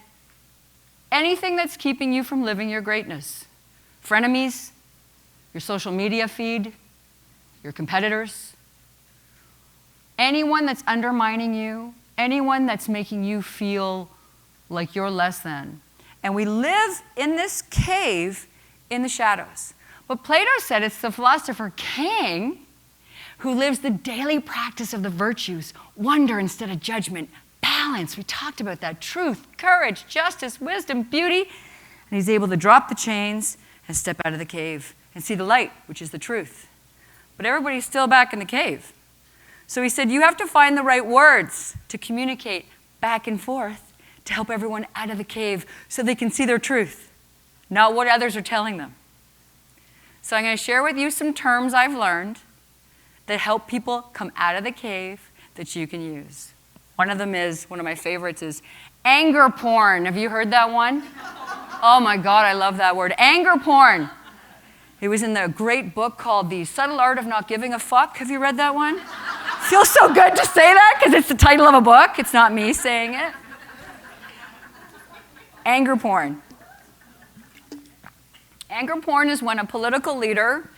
anything that's keeping you from living your greatness. Frenemies, your social media feed, your competitors, anyone that's undermining you, anyone that's making you feel like you're less than. And we live in this cave in the shadows. But Plato said it's the philosopher king who lives the daily practice of the virtues, wonder instead of judgment, balance. We talked about that. Truth, courage, justice, wisdom, beauty. And he's able to drop the chains and step out of the cave and see the light, which is the truth. But everybody's still back in the cave. So he said, you have to find the right words to communicate back and forth to help everyone out of the cave so they can see their truth, not what others are telling them. So I'm going to share with you some terms I've learned that help people come out of the cave that you can use. One of them is, one of my favorites is anger porn. Have you heard that one? Oh my God, I love that word. Anger porn. It was in the great book called The Subtle Art of Not Giving a Fuck. Have you read that one? Feels so good to say that because it's the title of a book. It's not me saying it. Anger porn. Anger porn is when a political leader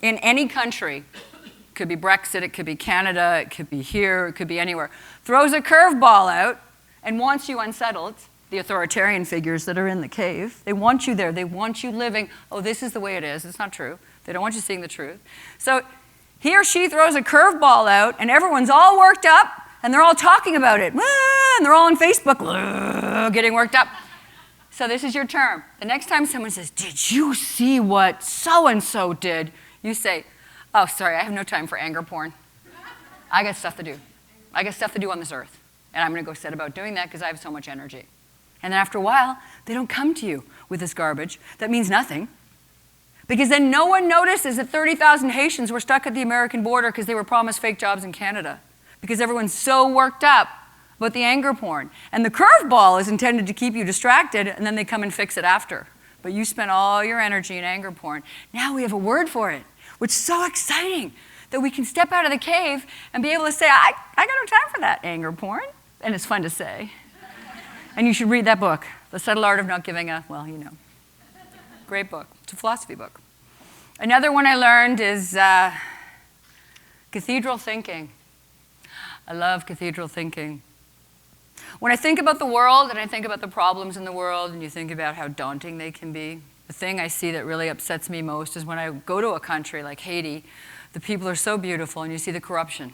in any country, it could be Brexit, it could be Canada, it could be here, it could be anywhere, throws a curveball out and wants you unsettled. The authoritarian figures that are in the cave, they want you there, they want you living, oh, this is the way it is, it's not true. They don't want you seeing the truth. So he or she throws a curveball out and everyone's all worked up and they're all talking about it. And they're all on Facebook getting worked up. So this is your term. The next time someone says, did you see what so-and-so did? You say, oh, sorry, I have no time for anger porn. I got stuff to do. I got stuff to do on this earth. And I'm going to go set about doing that because I have so much energy. And then after a while, they don't come to you with this garbage that means nothing. Because then no one notices that 30,000 Haitians were stuck at the American border because they were promised fake jobs in Canada. Because everyone's so worked up about the anger porn. And the curveball is intended to keep you distracted, and then they come and fix it after. But you spent all your energy in anger porn. Now we have a word for it, which is so exciting that we can step out of the cave and be able to say, I got no time for that anger porn. And it's fun to say. And you should read that book, The Subtle Art of Not Giving a, well, you know. Great book. It's a philosophy book. Another one I learned is cathedral thinking. I love cathedral thinking. When I think about the world and I think about the problems in the world and you think about how daunting they can be, the thing I see that really upsets me most is when I go to a country like Haiti, the people are so beautiful and you see the corruption.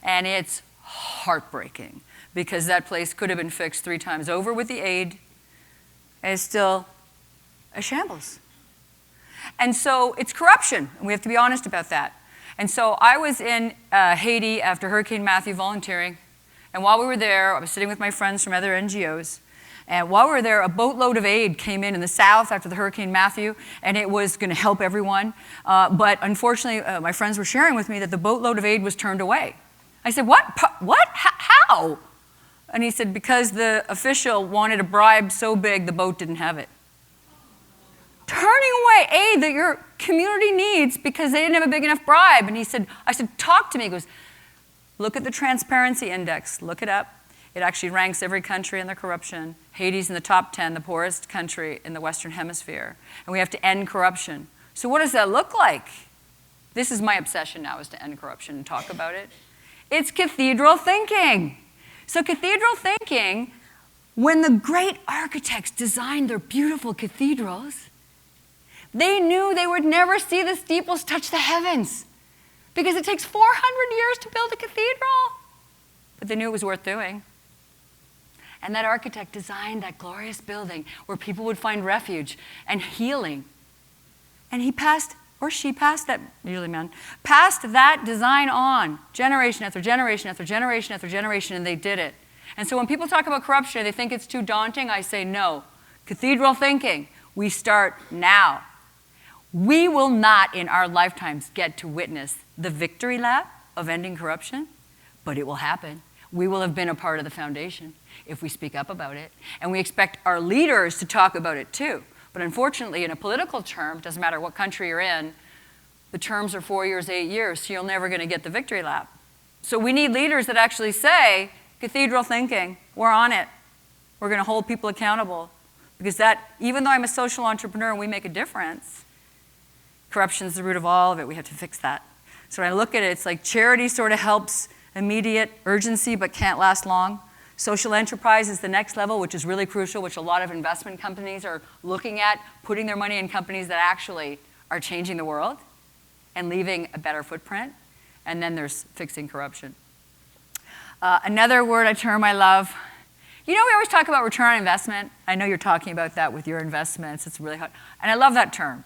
And it's heartbreaking because that place could have been fixed 3 times over with the aid and it's still a shambles. And so it's corruption, and we have to be honest about that. And so I was in Haiti after Hurricane Matthew volunteering, and while we were there, I was sitting with my friends from other NGOs, and while we were there, a boatload of aid came in the south after the Hurricane Matthew, and it was going to help everyone. But unfortunately, my friends were sharing with me that the boatload of aid was turned away. I said, what? What? How? And he said, because the official wanted a bribe so big, the boat didn't have it. Turning away aid that your community needs because they didn't have a big enough bribe. And I said, talk to me. He goes, look at the transparency index, look it up. It actually ranks every country in the corruption. Haiti's in the top 10, the poorest country in the Western Hemisphere. And we have to end corruption. So what does that look like? This is my obsession now, is to end corruption and talk about it. It's cathedral thinking. So cathedral thinking, when the great architects designed their beautiful cathedrals, they knew they would never see the steeples touch the heavens because it takes 400 years to build a cathedral. But they knew it was worth doing. And that architect designed that glorious building where people would find refuge and healing. And he passed, or she passed that, usually men, passed that design on generation after generation after generation after generation, and they did it. And so when people talk about corruption, they think it's too daunting. I say no. Cathedral thinking, we start now. We will not in our lifetimes get to witness the victory lap of ending corruption, but it will happen. We will have been a part of the foundation if we speak up about it. And we expect our leaders to talk about it too. But unfortunately, in a political term, doesn't matter what country you're in, the terms are 4 years, 8 years, so you're never going to get the victory lap. So we need leaders that actually say, cathedral thinking, we're on it. We're going to hold people accountable. Because that, even though I'm a social entrepreneur and we make a difference, corruption is the root of all of it. We have to fix that. So when I look at it, it's like charity sort of helps immediate urgency but can't last long. Social enterprise is the next level, which is really crucial, which a lot of investment companies are looking at, putting their money in companies that actually are changing the world and leaving a better footprint. And then there's fixing corruption. Another word, a term I love. You know, we always talk about return on investment. I know you're talking about that with your investments. It's really hard. And I love that term.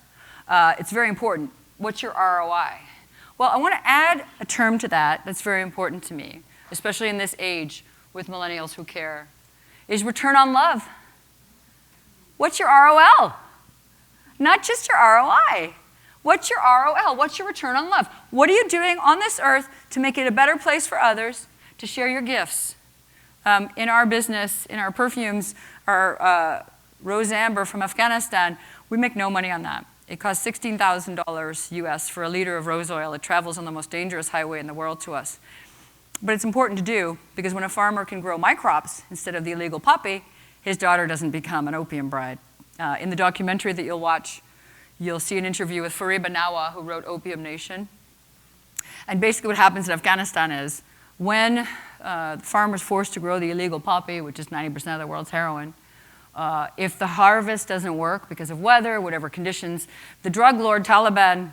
It's very important. What's your ROI? Well, I want to add a term to that that's very important to me, especially in this age with millennials who care, is return on love. What's your ROL? Not just your ROI. What's your ROL? What's your return on love? What are you doing on this earth to make it a better place for others, to share your gifts? In our business, in our perfumes, our Rose Amber from Afghanistan, we make no money on that. It costs $16,000 US for a liter of rose oil. It travels on the most dangerous highway in the world to us. But it's important to do because when a farmer can grow my crops instead of the illegal poppy, his daughter doesn't become an opium bride. In the documentary that you'll watch, you'll see an interview with Fariba Nawa, who wrote Opium Nation. And basically what happens in Afghanistan is when the farmer is forced to grow the illegal poppy, which is 90% of the world's heroin, if the harvest doesn't work because of weather, whatever conditions, the drug lord Taliban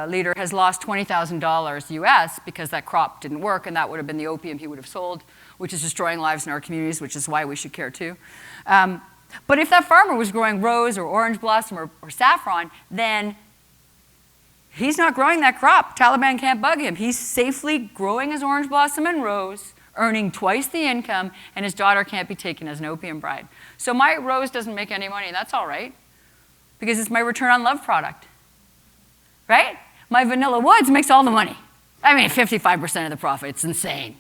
leader has lost $20,000 US because that crop didn't work, and that would have been the opium he would have sold, which is destroying lives in our communities, which is why we should care too. But if that farmer was growing rose or orange blossom or saffron, then he's not growing that crop. Taliban can't bug him. He's safely growing his orange blossom and rose, earning twice the income, and his daughter can't be taken as an opium bride. So my rose doesn't make any money, and that's all right, because it's my return on love product, right? My vanilla woods makes all the money. I mean, 55% of the profit. It's insane.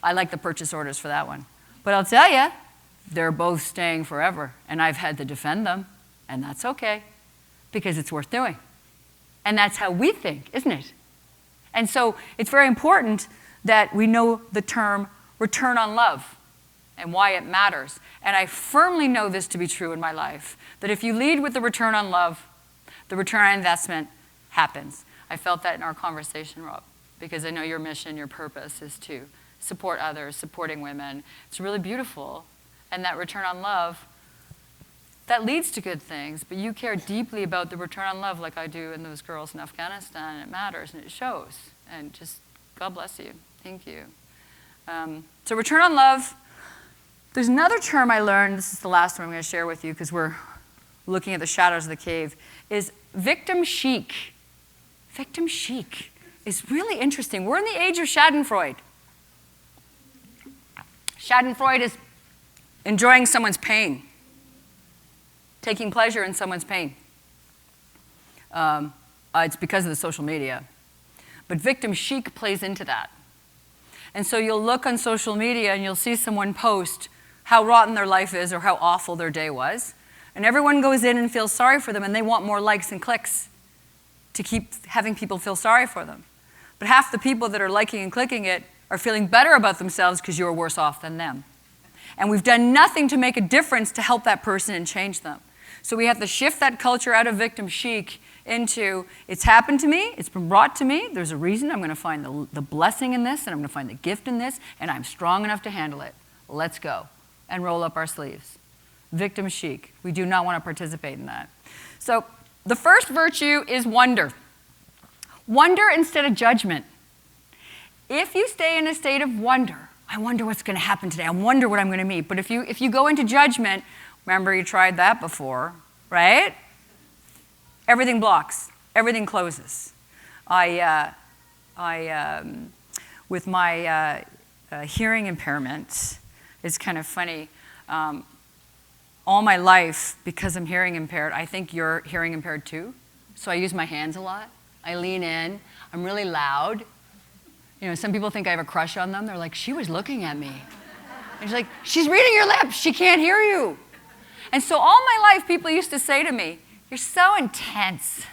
I like the purchase orders for that one. But I'll tell you, they're both staying forever, and I've had to defend them, and that's okay, because it's worth doing. And that's how we think, isn't it? And so it's very important that we know the term return on love and why it matters. And I firmly know this to be true in my life, that if you lead with the return on love, the return on investment happens. I felt that in our conversation, Rob, because I know your mission, your purpose is to support others, supporting women. It's really beautiful. And that return on love, that leads to good things, but you care deeply about the return on love like I do in those girls in Afghanistan, and it matters, and it shows. And just, God bless you. Thank you. So return on love, there's another term I learned, this is the last one I'm going to share with you because we're looking at the shadows of the cave, is victim chic. Victim chic is really interesting. We're in the age of Schadenfreude. Schadenfreude is enjoying someone's pain, taking pleasure in someone's pain. It's because of the social media. But victim chic plays into that. And so you'll look on social media and you'll see someone post how rotten their life is or how awful their day was. And everyone goes in and feels sorry for them, and they want more likes and clicks to keep having people feel sorry for them. But half the people that are liking and clicking it are feeling better about themselves because you're worse off than them. And we've done nothing to make a difference to help that person and change them. So we have to shift that culture out of victim chic into, it's happened to me, it's been brought to me, there's a reason, I'm going to find the blessing in this, and I'm going to find the gift in this, and I'm strong enough to handle it. Let's go. And roll up our sleeves. Victim chic. We do not want to participate in that. So the first virtue is wonder. Wonder instead of judgment. If you stay in a state of wonder, I wonder what's going to happen today, I wonder what I'm going to meet. But if you go into judgment, remember you tried that before, right? Everything blocks, everything closes. With my hearing impairment, it's kind of funny. All my life, because I'm hearing impaired, I think you're hearing impaired too. So I use my hands a lot. I lean in. I'm really loud. You know, some people think I have a crush on them. They're like, she was looking at me. And she's like, she's reading your lips. She can't hear you. And so all my life, people used to say to me, you're so intense.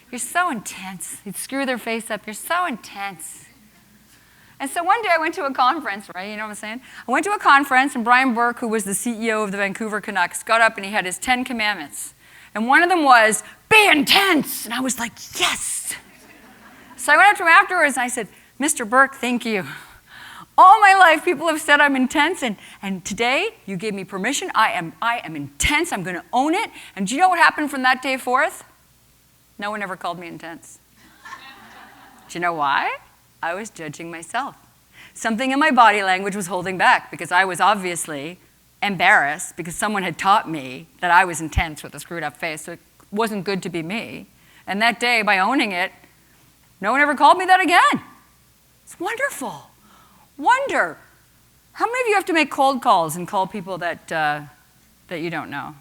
You're so intense. They'd screw their face up. You're so intense. And so one day I went to a conference, right? You know what I'm saying? I went to a conference, and Brian Burke, who was the CEO of the Vancouver Canucks, got up and he had his 10 commandments. And one of them was, be intense. And I was like, yes. So I went up to him afterwards and I said, Mr. Burke, thank you. All my life, people have said I'm intense, and today you gave me permission. I am intense. I'm going to own it. And do you know what happened from that day forth? No one ever called me intense. Do you know why? I was judging myself. Something in my body language was holding back because I was obviously embarrassed because someone had taught me that I was intense with a screwed up face. So it wasn't good to be me. And that day, by owning it, no one ever called me that again. It's wonderful. Wonder. How many of you have to make cold calls and call people that you don't know?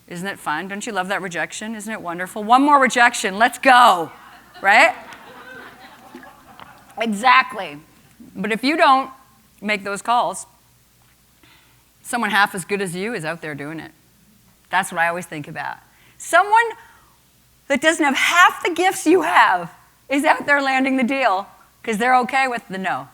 Isn't it fun? Don't you love that rejection? Isn't it wonderful? One more rejection. Let's go. Right? Exactly. But if you don't make those calls, someone half as good as you is out there doing it. That's what I always think about. Someone that doesn't have half the gifts you have is out there landing the deal because they're okay with the no.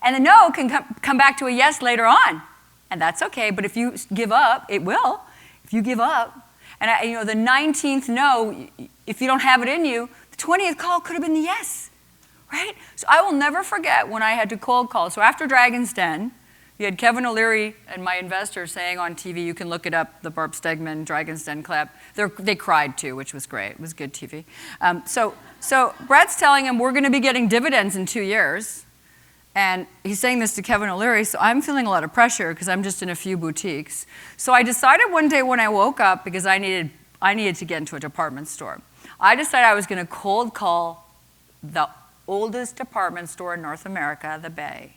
And the no can come back to a yes later on. And that's okay. But if you give up, it will. If you give up, And the 19th no, if you don't have it in you, the 20th call could have been the yes, right? So I will never forget when I had to cold call. So after Dragon's Den, you had Kevin O'Leary and my investor saying on TV, you can look it up, the Barb Stegmann Dragon's Den clip. They cried too, which was great. It was good TV. So Brett's telling him we're going to be getting dividends in 2 years. And he's saying this to Kevin O'Leary, so I'm feeling a lot of pressure because I'm just in a few boutiques. So I decided one day when I woke up, because I needed to get into a department store, I decided I was going to cold call the oldest department store in North America, the Bay.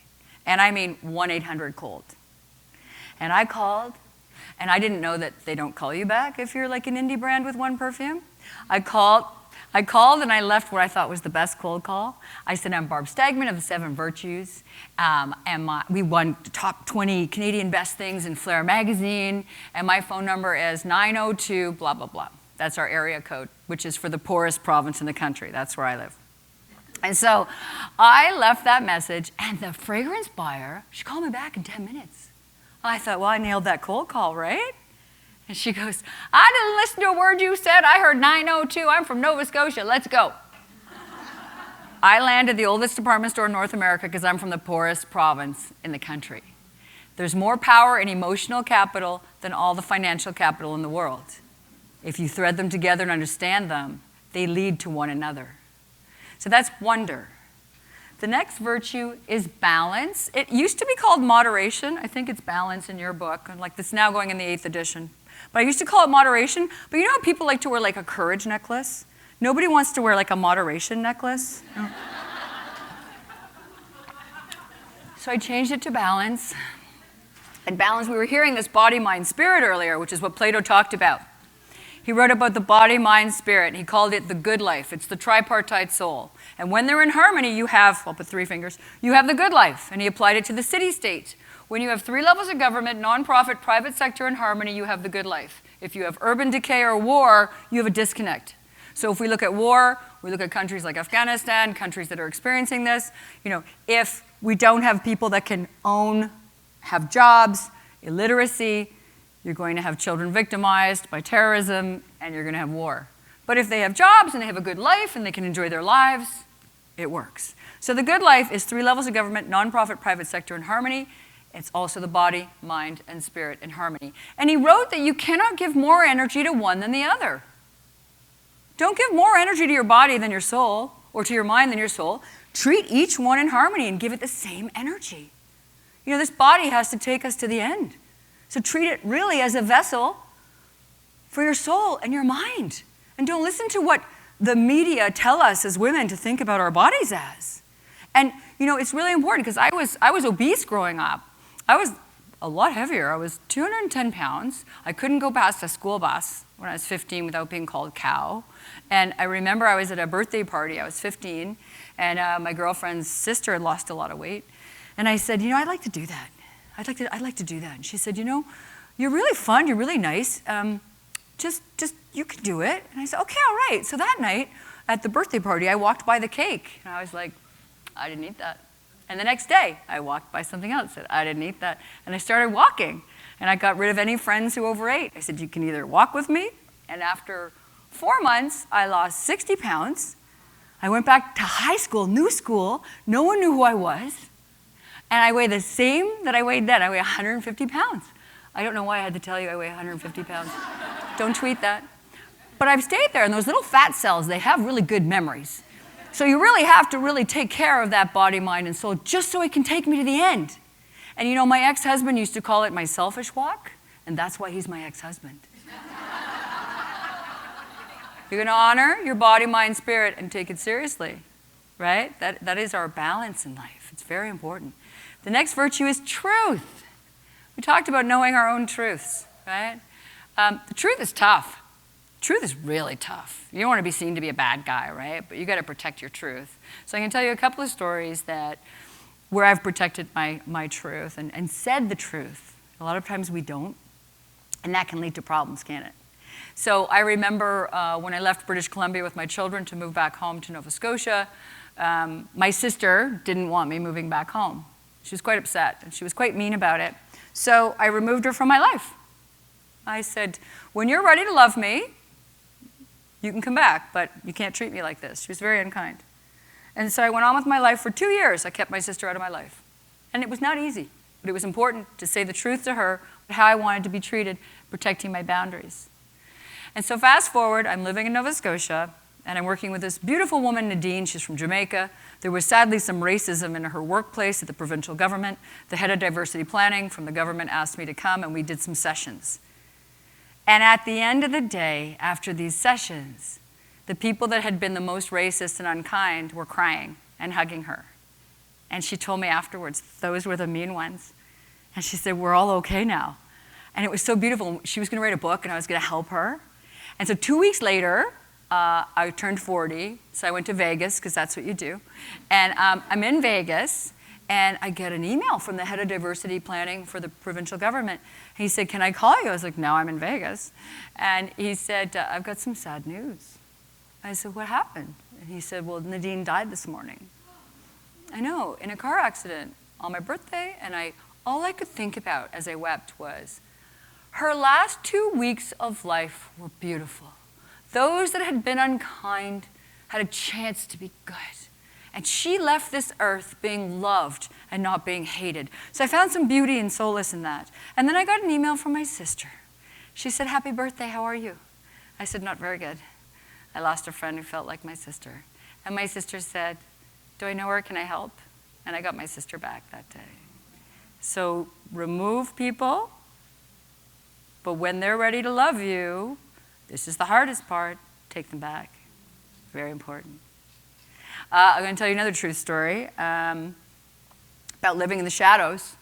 And I mean 1-800-COLD. And I called, and I didn't know that they don't call you back if you're like an indie brand with one perfume. I called and I left what I thought was the best cold call. I said, I'm Barb Stegmann of the 7 Virtues. We won the top 20 Canadian best things in Flair magazine. And my phone number is 902 blah, blah, blah. That's our area code, which is for the poorest province in the country. That's where I live. And so I left that message, and the fragrance buyer, she called me back in 10 minutes. I thought, well, I nailed that cold call, right? And she goes, I didn't listen to a word you said. I heard 902. I'm from Nova Scotia. Let's go. I landed the oldest department store in North America because I'm from the poorest province in the country. There's more power in emotional capital than all the financial capital in the world. If you thread them together and understand them, they lead to one another. So that's wonder. The next virtue is balance. It used to be called moderation. I think it's balance in your book. Like this now going in the 8th edition. But I used to call it moderation. But you know how people like to wear like a courage necklace? Nobody wants to wear like a moderation necklace. No. So I changed it to balance. And balance, we were hearing this body, mind, spirit earlier, which is what Plato talked about. He wrote about the body, mind, spirit, and he called it the good life. It's the tripartite soul. And when they're in harmony, you have, I'll put 3 fingers, you have the good life. And he applied it to the city-state. When you have 3 levels of government, nonprofit, private sector in harmony, you have the good life. If you have urban decay or war, you have a disconnect. So if we look at war, we look at countries like Afghanistan, countries that are experiencing this. If we don't have people that can own, have jobs, illiteracy, you're going to have children victimized by terrorism, and you're going to have war. But if they have jobs and they have a good life and they can enjoy their lives, it works. So the good life is 3 levels of government, nonprofit, private sector in harmony. It's also the body, mind, and spirit in harmony. And he wrote that you cannot give more energy to one than the other. Don't give more energy to your body than your soul, or to your mind than your soul. Treat each one in harmony and give it the same energy. This body has to take us to the end. So treat it really as a vessel for your soul and your mind. And don't listen to what the media tell us as women to think about our bodies as. And, it's really important because I was obese growing up. I was a lot heavier. I was 210 pounds. I couldn't go past a school bus when I was 15 without being called cow. And I remember I was at a birthday party. I was 15, and my girlfriend's sister had lost a lot of weight. And I said, I'd like to do that. I'd like to do that. And she said, you're really fun, you're really nice. Just you can do it. And I said, okay, all right. So that night at the birthday party, I walked by the cake. And I was like, I didn't eat that. And the next day, I walked by something else, said, I didn't eat that. And I started walking. And I got rid of any friends who overate. I said, you can either walk with me. And after 4 months, I lost 60 pounds. I went back to high school, new school. No one knew who I was. And I weigh the same that I weighed then. I weigh 150 pounds. I don't know why I had to tell you I weigh 150 pounds. Don't tweet that. But I've stayed there, and those little fat cells, they have really good memories. So you really have to really take care of that body, mind, and soul just so it can take me to the end. And my ex-husband used to call it my selfish walk, and that's why he's my ex-husband. You're going to honor your body, mind, spirit, and take it seriously, right? That is our balance in life. It's very important. The next virtue is truth. We talked about knowing our own truths, right? The truth is tough. Truth is really tough. You don't want to be seen to be a bad guy, right? But you got to protect your truth. So I can tell you a couple of stories where I've protected my truth and said the truth. A lot of times we don't, and that can lead to problems, can't it? So I remember when I left British Columbia with my children to move back home to Nova Scotia, my sister didn't want me moving back home. She was quite upset, and she was quite mean about it. So I removed her from my life. I said, when you're ready to love me, you can come back, but you can't treat me like this. She was very unkind. And so I went on with my life for 2 years. I kept my sister out of my life. And it was not easy, but it was important to say the truth to her, how I wanted to be treated, protecting my boundaries. And so fast forward, I'm living in Nova Scotia, and I'm working with this beautiful woman, Nadine. She's from Jamaica. There was sadly some racism in her workplace at the provincial government. The head of diversity planning from the government asked me to come, and we did some sessions. And at the end of the day, after these sessions, the people that had been the most racist and unkind were crying and hugging her. And she told me afterwards, those were the mean ones. And she said, we're all okay now. And it was so beautiful. She was going to write a book, and I was going to help her. And so 2 weeks later, I turned 40, so I went to Vegas, because that's what you do. And I'm in Vegas, and I get an email from the head of diversity planning for the provincial government. He said, can I call you? I was like, no, I'm in Vegas. And he said, I've got some sad news. I said, what happened? And he said, well, Nadine died this morning. I know, in a car accident on my birthday, and all I could think about as I wept was, her last 2 weeks of life were beautiful. Those that had been unkind had a chance to be good. And she left this earth being loved and not being hated. So I found some beauty and solace in that. And then I got an email from my sister. She said, happy birthday, how are you? I said, not very good. I lost a friend who felt like my sister. And my sister said, do I know her, can I help? And I got my sister back that day. So remove people, but when they're ready to love you, this is the hardest part, take them back. Very important. I'm going to tell you another true story about living in the shadows.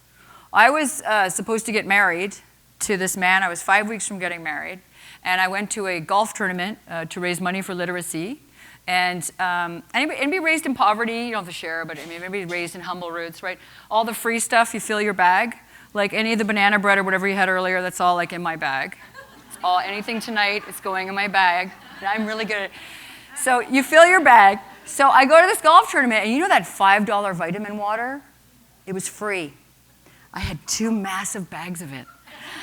I was supposed to get married to this man. I was 5 weeks from getting married. And I went to a golf tournament to raise money for literacy. And anybody raised in poverty, you don't have to share, but I mean, anybody raised in humble roots, right? All the free stuff, you fill your bag. Like any of the banana bread or whatever you had earlier, that's all like in my bag. It's all, anything tonight, it's going in my bag. And I'm really good at it. So you fill your bag. So I go to this golf tournament, and you know that $5 vitamin water? It was free. I had 2 massive bags of it.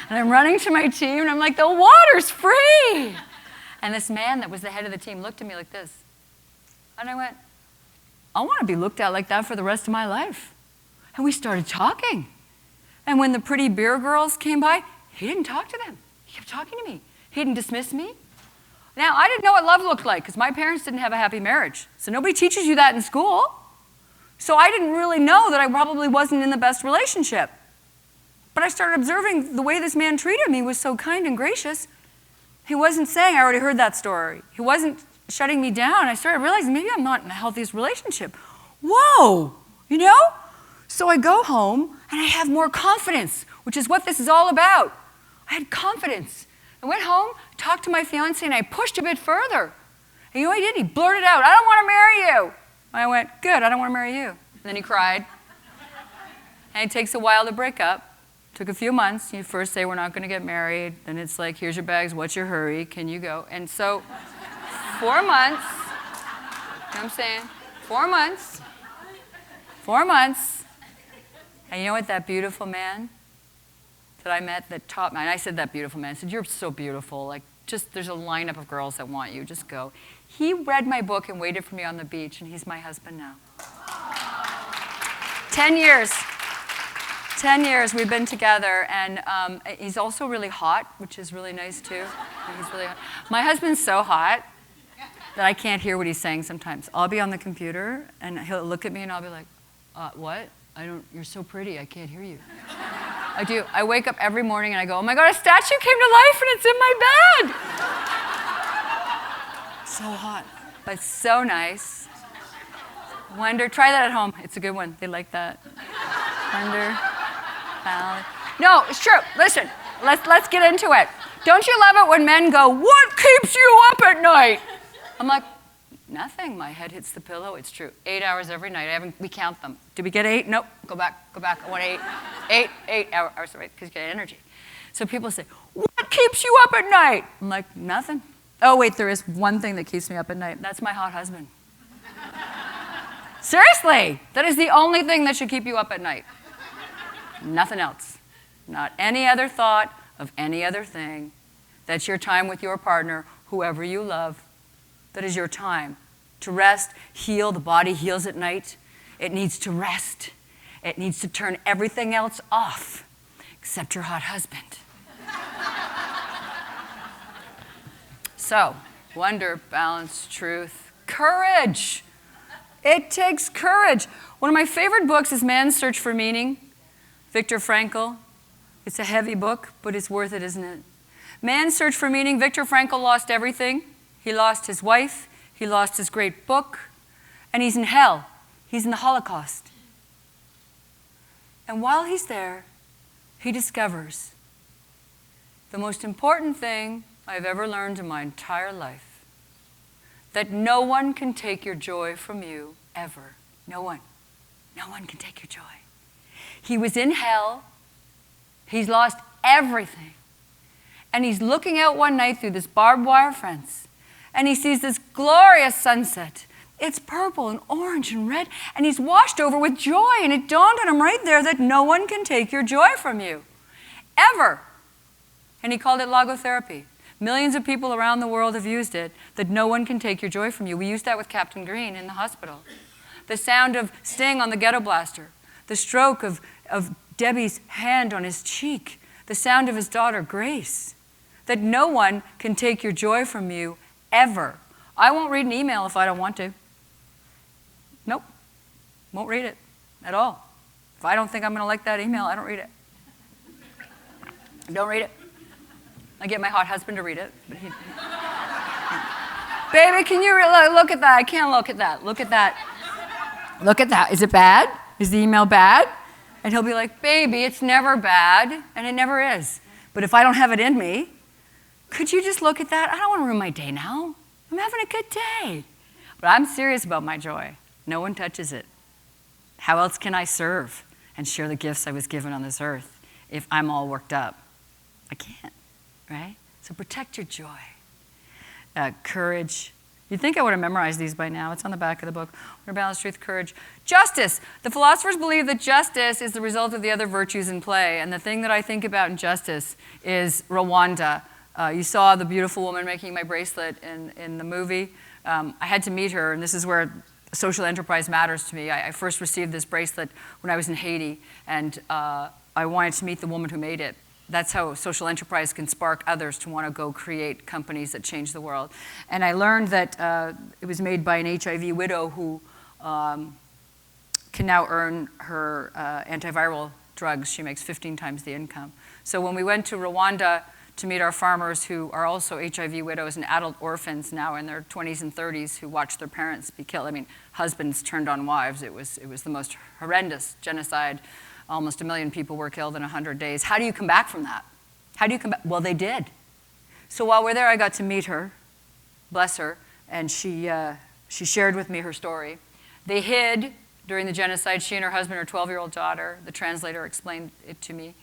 And I'm running to my team, and I'm like, the water's free! And this man that was the head of the team looked at me like this. And I went, I want to be looked at like that for the rest of my life. And we started talking. And when the pretty beer girls came by, he didn't talk to them. He kept talking to me. He didn't dismiss me. Now, I didn't know what love looked like because my parents didn't have a happy marriage. So nobody teaches you that in school. So I didn't really know that I probably wasn't in the best relationship. But I started observing the way this man treated me was so kind and gracious. He wasn't saying, I already heard that story. He wasn't shutting me down. I started realizing maybe I'm not in the healthiest relationship. Whoa, you know? So I go home and I have more confidence, which is what this is all about. I had confidence. I went home, talked to my fiance, and I pushed a bit further. And you know what he did? He blurted out, I don't want to marry you. I went, good, I don't want to marry you. And then he cried. And it takes a while to break up. Took a few months. You first say, we're not going to get married. Then it's like, here's your bags, what's your hurry? Can you go? And so 4 months, you know what I'm saying? 4 months. 4 months. And you know what, that beautiful man that I met that taught me, and I said that beautiful man, I said, you're so beautiful, like just there's a lineup of girls that want you, just go. He read my book and waited for me on the beach, and he's my husband now. 10 years. 10 years we've been together, and he's also really hot, which is really nice too. He's really hot. My husband's so hot that I can't hear what he's saying sometimes. I'll be on the computer, and he'll look at me, and I'll be like, what? You're so pretty, I can't hear you. I do. I wake up every morning and I go, oh my God, a statue came to life and it's in my bed. So hot, but so nice. Wonder, try that at home. It's a good one. They like that. Wonder, Valley. No, it's true. Listen, let's get into it. Don't you love it when men go, what keeps you up at night? I'm like, nothing. My head hits the pillow. It's true. 8 hours every night. We count them. Did we get 8? Nope. Go back. I want 8. 8 hours, right? Because you get energy. So people say, what keeps you up at night? I'm like, nothing. Oh, wait, there is one thing that keeps me up at night. That's my hot husband. Seriously. That is the only thing that should keep you up at night. Nothing else. Not any other thought of any other thing. That's your time with your partner, whoever you love. That is your time to rest, heal. The body heals at night. It needs to rest. It needs to turn everything else off, except your hot husband. So, wonder, balance, truth, courage. It takes courage. One of my favorite books is Man's Search for Meaning, Viktor Frankl. It's a heavy book, but it's worth it, isn't it? Man's Search for Meaning, Viktor Frankl lost everything. He lost his wife, he lost his great book, and he's in hell. He's in the Holocaust. And while he's there, he discovers the most important thing I've ever learned in my entire life, that no one can take your joy from you, ever. No one. No one can take your joy. He was in hell. He's lost everything. And he's looking out one night through this barbed wire fence, and he sees this glorious sunset. It's purple and orange and red, and he's washed over with joy, and it dawned on him right there that no one can take your joy from you, ever. And he called it logotherapy. Millions of people around the world have used it, that no one can take your joy from you. We used that with Captain Green in the hospital. The sound of Sting on the ghetto blaster, the stroke of Debbie's hand on his cheek, the sound of his daughter Grace, that no one can take your joy from you, ever. I won't read an email if I don't want to. Nope, won't read it at all. If I don't think I'm going to like that email, I don't read it. Don't read it. I get my hot husband to read it, but he... Baby, can you look at that? I can't look at that. Look at that. Look at that. Is it bad? Is the email bad? And he'll be like, baby, it's never bad, and it never is. But if I don't have it in me, could you just look at that? I don't want to ruin my day now. I'm having a good day. But I'm serious about my joy. No one touches it. How else can I serve and share the gifts I was given on this earth if I'm all worked up? I can't, right? So protect your joy. Courage. You'd think I would have memorized these by now. It's on the back of the book. Wonder, balance, truth, courage. Justice. The philosophers believe that justice is the result of the other virtues in play. And the thing that I think about in justice is Rwanda. You saw the beautiful woman making my bracelet in the movie. I had to meet her, and this is where social enterprise matters to me. I first received this bracelet when I was in Haiti, and I wanted to meet the woman who made it. That's how social enterprise can spark others to want to go create companies that change the world. And I learned that it was made by an HIV widow who can now earn her antiviral drugs. She makes 15 times the income. So when we went to Rwanda to meet our farmers who are also HIV widows and adult orphans now in their 20s and 30s who watched their parents be killed. I mean, husbands turned on wives. It was the most horrendous genocide. Almost 1 million people were killed in 100 days. How do you come back from that? How do you come back? Well, they did. So while we're there, I got to meet her, bless her, and she shared with me her story. They hid during the genocide, she and her husband, her 12-year-old daughter. The translator explained it to me.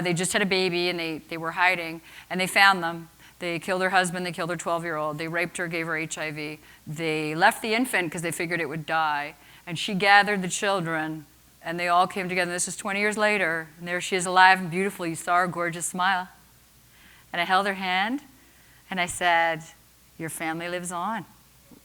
They just had a baby, and they were hiding, and they found them. They killed her husband, they killed her 12-year-old. They raped her, gave her HIV. They left the infant because they figured it would die, and she gathered the children, and they all came together. This is 20 years later, and there she is alive and beautiful. You saw her gorgeous smile. And I held her hand, and I said, your family lives on.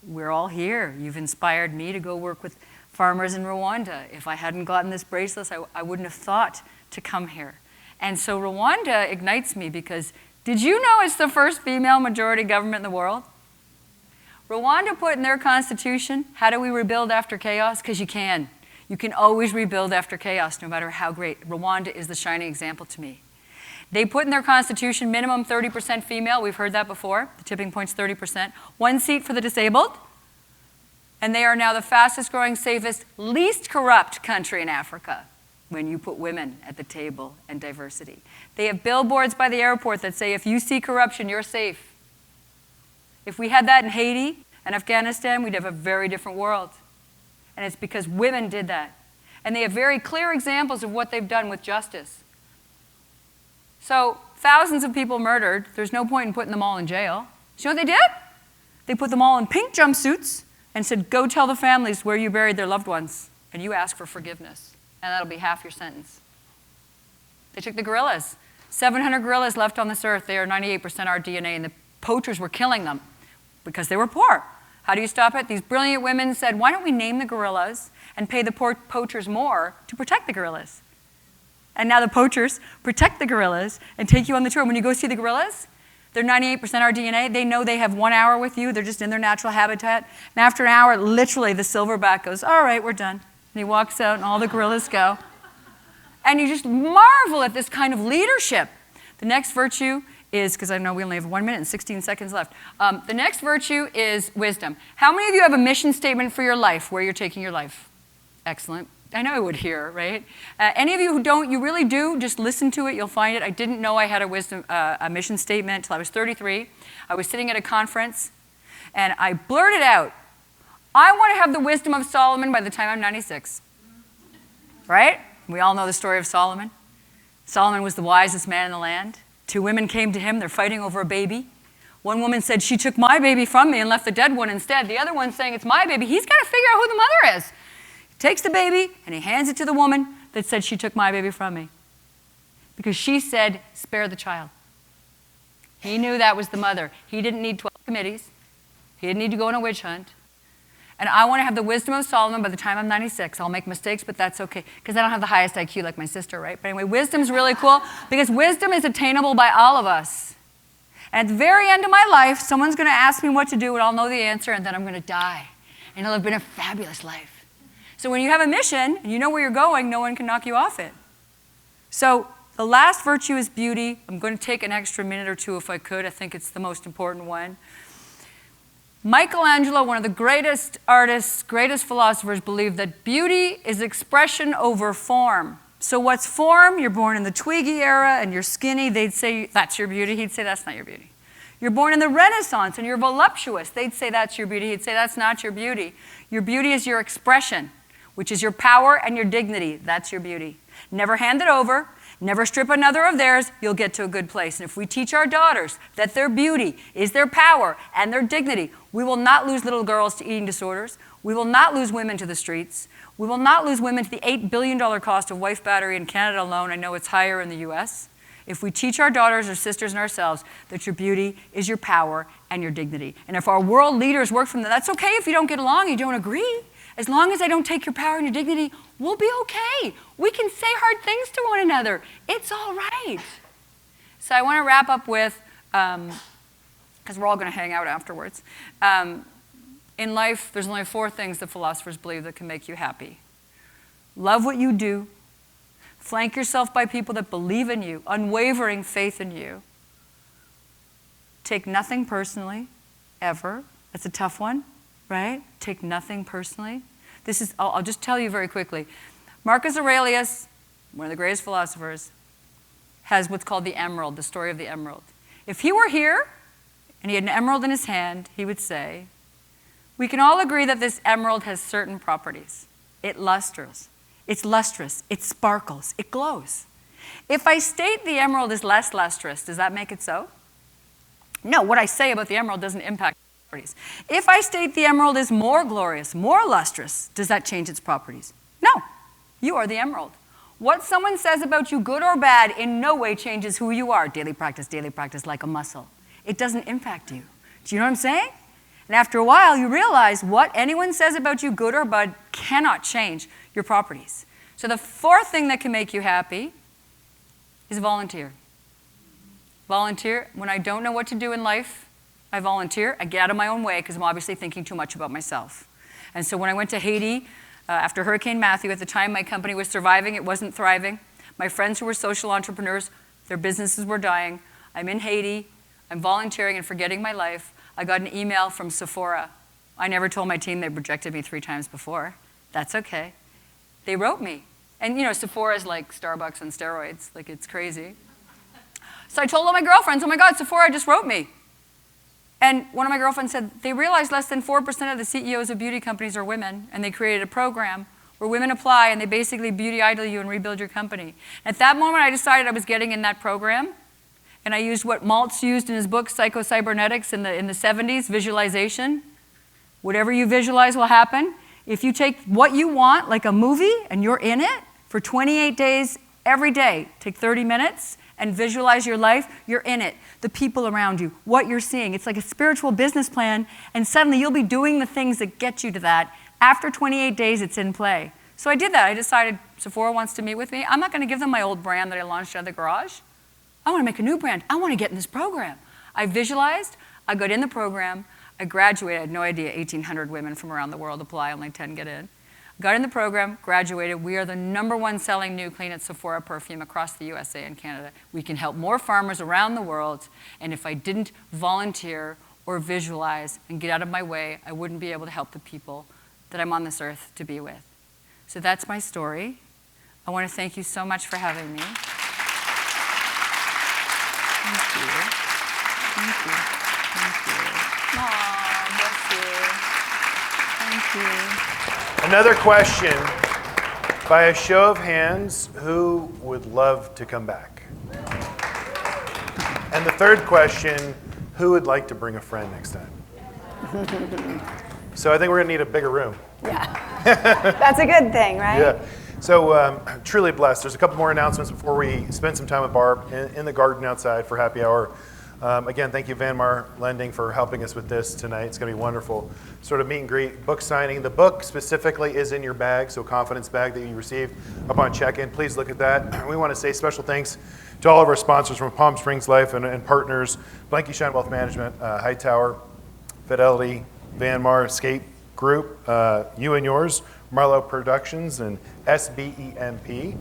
We're all here. You've inspired me to go work with farmers in Rwanda. If I hadn't gotten this bracelet, I wouldn't have thought to come here. And so Rwanda ignites me because did you know it's the first female majority government in the world? Rwanda put in their constitution, how do we rebuild after chaos? Because you can. You can always rebuild after chaos, no matter how great. Rwanda is the shining example to me. They put in their constitution minimum 30% female. We've heard that before. The tipping point's 30%. 1 seat for the disabled. And they are now the fastest growing, safest, least corrupt country in Africa when you put women at the table and diversity. They have billboards by the airport that say, if you see corruption, you're safe. If we had that in Haiti and Afghanistan, we'd have a very different world. And it's because women did that. And they have very clear examples of what they've done with justice. So, thousands of people murdered. There's no point in putting them all in jail. Do you know what they did? They put them all in pink jumpsuits and said, go tell the families where you buried their loved ones, and you ask for forgiveness. And that'll be half your sentence. They took the guerrillas, 700 gorillas left on this earth. They are 98% our DNA, and the poachers were killing them because they were poor. How do you stop it? These brilliant women said, why don't we name the gorillas and pay the poachers more to protect the gorillas? And now the poachers protect the gorillas and take you on the tour. When you go see the gorillas, they're 98% our DNA. They know they have 1 hour with you. They're just in their natural habitat. And after an hour, literally, the silverback goes, all right, we're done. And he walks out, and all the gorillas go. And you just marvel at this kind of leadership. The next virtue is, because I know we only have 1 minute and 16 seconds left. The next virtue is wisdom. How many of you have a mission statement for your life, where you're taking your life? Excellent. I know I would hear, right? Any of you who don't, you really do, just listen to it, you'll find it. I didn't know I had a mission statement until I was 33. I was sitting at a conference, and I blurted out, I want to have the wisdom of Solomon by the time I'm 96. Right? We all know the story of Solomon. Solomon was the wisest man in the land. 2 women came to him, they're fighting over a baby. One woman said, she took my baby from me and left the dead one instead. The other one saying, it's my baby. He's got to figure out who the mother is. Takes the baby, and he hands it to the woman that said she took my baby from me. Because she said, spare the child. He knew that was the mother. He didn't need 12 committees. He didn't need to go on a witch hunt. And I want to have the wisdom of Solomon by the time I'm 96. I'll make mistakes, but that's okay, because I don't have the highest IQ like my sister, right? But anyway, wisdom's really cool, because wisdom is attainable by all of us. And at the very end of my life, someone's going to ask me what to do, and I'll know the answer, and then I'm going to die. And it'll have been a fabulous life. So when you have a mission, and you know where you're going, no one can knock you off it. So the last virtue is beauty. I'm going to take an extra minute or two if I could. I think it's the most important one. Michelangelo, one of the greatest artists, greatest philosophers, believed that beauty is expression over form. So what's form? You're born in the Twiggy era and you're skinny. They'd say, that's your beauty. He'd say, that's not your beauty. You're born in the Renaissance and you're voluptuous. They'd say, that's your beauty. He'd say, that's not your beauty. Your beauty is your expression, which is your power and your dignity. That's your beauty. Never hand it over. Never strip another of theirs. You'll get to a good place. And if we teach our daughters that their beauty is their power and their dignity, we will not lose little girls to eating disorders. We will not lose women to the streets. We will not lose women to the $8 billion cost of wife battery in Canada alone. I know it's higher in the US. If we teach our daughters, our sisters, and ourselves that your beauty is your power and your dignity. And if our world leaders work from that, that's okay if you don't get along, you don't agree. As long as I don't take your power and your dignity, we'll be okay. We can say hard things to one another. It's all right. So I want to wrap up with, because we're all going to hang out afterwards. In life, there's only 4 things that philosophers believe that can make you happy. Love what you do. Flank yourself by people that believe in you, unwavering faith in you. Take nothing personally, ever. That's a tough one, right? Take nothing personally. This is, I'll just tell you very quickly. Marcus Aurelius, one of the greatest philosophers, has what's called the emerald, the story of the emerald. If he were here and he had an emerald in his hand, he would say, we can all agree that this emerald has certain properties. It's lustrous, it sparkles, it glows. If I state the emerald is less lustrous, does that make it so? No, what I say about the emerald doesn't impact its properties. If I state the emerald is more glorious, more lustrous, does that change its properties? No, you are the emerald. What someone says about you, good or bad, in no way changes who you are. Daily practice like a muscle. It doesn't impact you. Do you know what I'm saying? And after a while, you realize what anyone says about you, good or bad, cannot change your properties. So the 4th thing that can make you happy is volunteer. Volunteer. When I don't know what to do in life, I volunteer. I get out of my own way because I'm obviously thinking too much about myself. And so when I went to Haiti, after Hurricane Matthew, at the time my company was surviving, it wasn't thriving. My friends who were social entrepreneurs, their businesses were dying. I'm in Haiti, I'm volunteering and forgetting my life. I got an email from Sephora. I never told my team, they rejected me 3 times before. That's okay. They wrote me. And you know, Sephora is like Starbucks on steroids, like it's crazy. So I told all my girlfriends, oh my God, Sephora just wrote me. And one of my girlfriends said, they realized less than 4% of the CEOs of beauty companies are women, and they created a program where women apply and they basically beauty idol you and rebuild your company. At that moment, I decided I was getting in that program, and I used what Maltz used in his book, Psycho-Cybernetics in the 70s, visualization. Whatever you visualize will happen. If you take what you want, like a movie, and you're in it for 28 days every day, take 30 minutes, and visualize your life, you're in it. The people around you, what you're seeing. It's like a spiritual business plan, and suddenly you'll be doing the things that get you to that. After 28 days, it's in play. So I did that. I decided Sephora wants to meet with me. I'm not going to give them my old brand that I launched out of the garage. I want to make a new brand. I want to get in this program. I visualized. I got in the program. I graduated. I had no idea 1,800 women from around the world apply, only 10 get in. Got in the program, graduated. We are the #1 selling new Clean It Sephora perfume across the USA and Canada. We can help more farmers around the world, and if I didn't volunteer or visualize and get out of my way, I wouldn't be able to help the people that I'm on this earth to be with. So that's my story. I want to thank you so much for having me. Thank you. Thank you. Thank you. Aw, bless you. Thank you. Another question, by a show of hands, who would love to come back? And the third question, who would like to bring a friend next time? So I think we're going to need a bigger room. Yeah. That's a good thing, right? Yeah. So truly blessed. There's a couple more announcements before we spend some time with Barb in the garden outside for happy hour. Again, thank you, Vanmar Lending, for helping us with this tonight. It's going to be wonderful. Sort of meet and greet, book signing. The book specifically is in your bag, so confidence bag that you received upon check-in. Please look at that. We want to say special thanks to all of our sponsors from Palm Springs Life and partners, Blanky Shine Wealth Management, Hightower, Fidelity, Vanmar, Escape Group, You and Yours, Marlowe Productions, and SBEMP.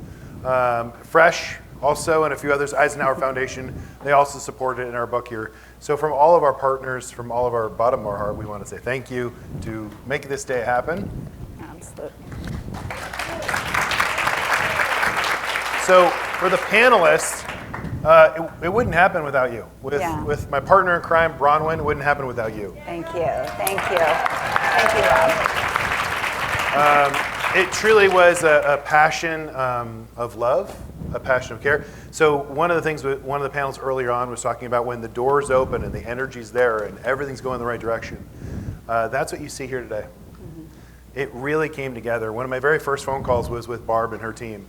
Fresh, also, and a few others, Eisenhower Foundation, they also support it in our book here. So from all of our partners, from all of our bottom of our heart, we want to say thank you to make this day happen. Absolutely. So for the panelists, it wouldn't happen without you. With my partner in crime, Bronwyn, it wouldn't happen without you. Thank you. Thank you. Thank you, Rob. It truly was a passion of love, a passion of care. So one of the things, one of the panels earlier on was talking about when the doors open and the energy's there and everything's going the right direction. That's what you see here today. Mm-hmm. It really came together. One of my very first phone calls was with Barb and her team.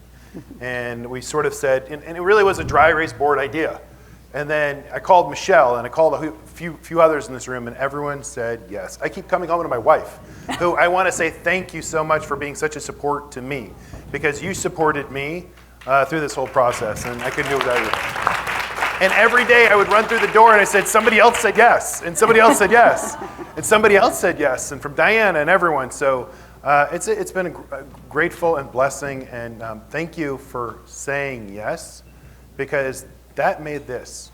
And we sort of said, and it really was a dry erase board idea. And then I called Michelle and I called a few others in this room, and everyone said yes. I keep coming home to my wife, who I want to say thank you so much for being such a support to me, because you supported me through this whole process, and I couldn't do it without you. And every day I would run through the door and I said, somebody else said yes, and somebody else said yes, and somebody else said yes, and from Diana and everyone. So it's been a grateful and blessing, and thank you for saying yes, because that made this.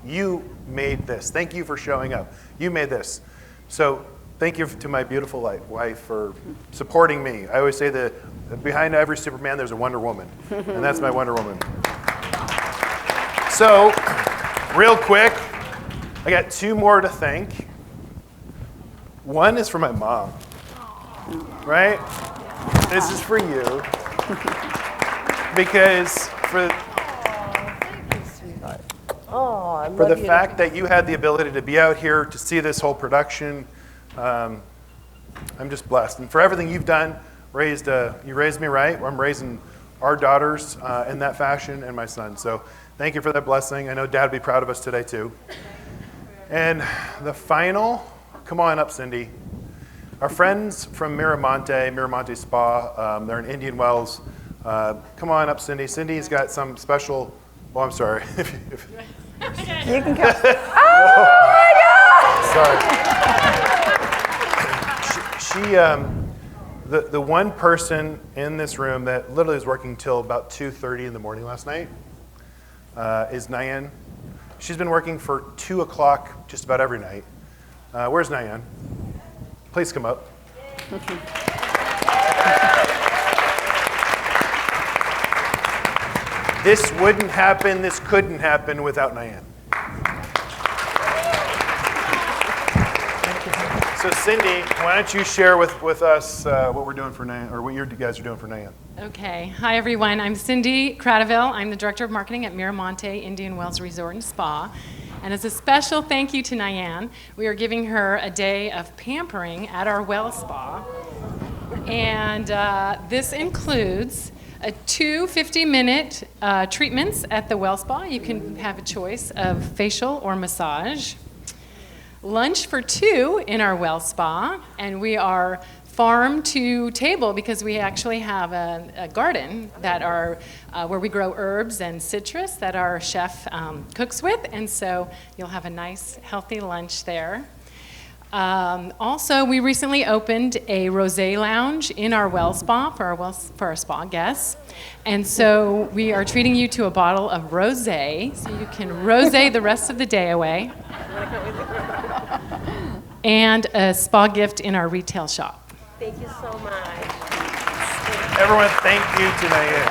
You made this. Thank you for showing up. You made this. So thank you to my beautiful wife for supporting me. I always say that behind every Superman there's a Wonder Woman, and that's my Wonder Woman. So, real quick, I got two more to thank. One is for my mom, right? This is for you, because for the fact that you had the ability to be out here to see this whole production, I'm just blessed. And for everything you've done, you raised me right. I'm raising our daughters in that fashion, and my son. So thank you for that blessing. I know Dad would be proud of us today too. And the final, come on up, Cindy. Our friends from Miramonte Spa, they're in Indian Wells. Come on up, Cindy. Cindy's got some special, well, I'm sorry. You can come. Oh my God! Sorry. The one person in this room that literally was working till about 2:30 in the morning last night is Nyan. She's been working for 2 o'clock just about every night. Where's Nyan? Please come up. This wouldn't happen, this couldn't happen without Nyan. So Cindy, why don't you share with us what we're doing for Nyan, or what you guys are doing for Nyan? Okay. Hi, everyone. I'm Cindy Cradaville. I'm the Director of Marketing at Miramonte Indian Wells Resort and Spa. And as a special thank you to Nyan, we are giving her a day of pampering at our well spa. And this includes two 50-minute treatments at the Well Spa. You can have a choice of facial or massage. Lunch for two in our Well Spa, and we are farm to table because we actually have a garden that are where we grow herbs and citrus that our chef cooks with, and so you'll have a nice healthy lunch there. Also, we recently opened a rosé lounge in our Well Spa for our spa guests, and so we are treating you to a bottle of rosé, so you can rosé the rest of the day away, and a spa gift in our retail shop. Thank you so much. Everyone, thank you to Diane.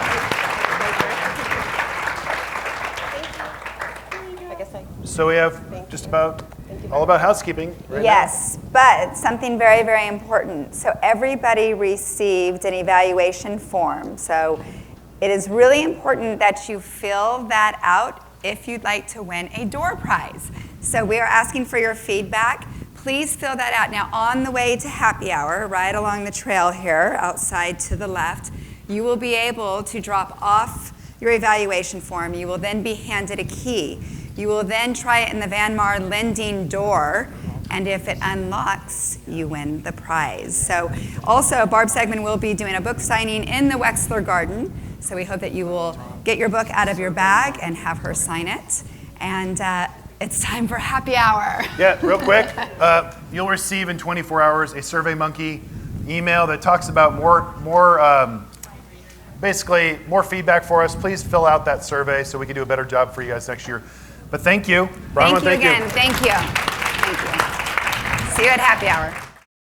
I guess So we have just about all about housekeeping right Yes, but something very, very important. So everybody received an evaluation form. So it is really important that you fill that out if you'd like to win a door prize. So we are asking for your feedback. Please fill that out. Now, on the way to happy hour, right along the trail here, outside to the left, you will be able to drop off your evaluation form. You will then be handed a key. You will then try it in the Van Mar lending door, and if it unlocks, you win the prize. So also, Barb Stegmann will be doing a book signing in the Wexler Garden, so we hope that you will get your book out of your bag and have her sign it. And it's time for happy hour. Yeah, real quick, you'll receive in 24 hours a SurveyMonkey email that talks about basically more feedback for us. Please fill out that survey so we can do a better job for you guys next year. But thank you. Thank you again. Thank you. Thank you. See you at happy hour.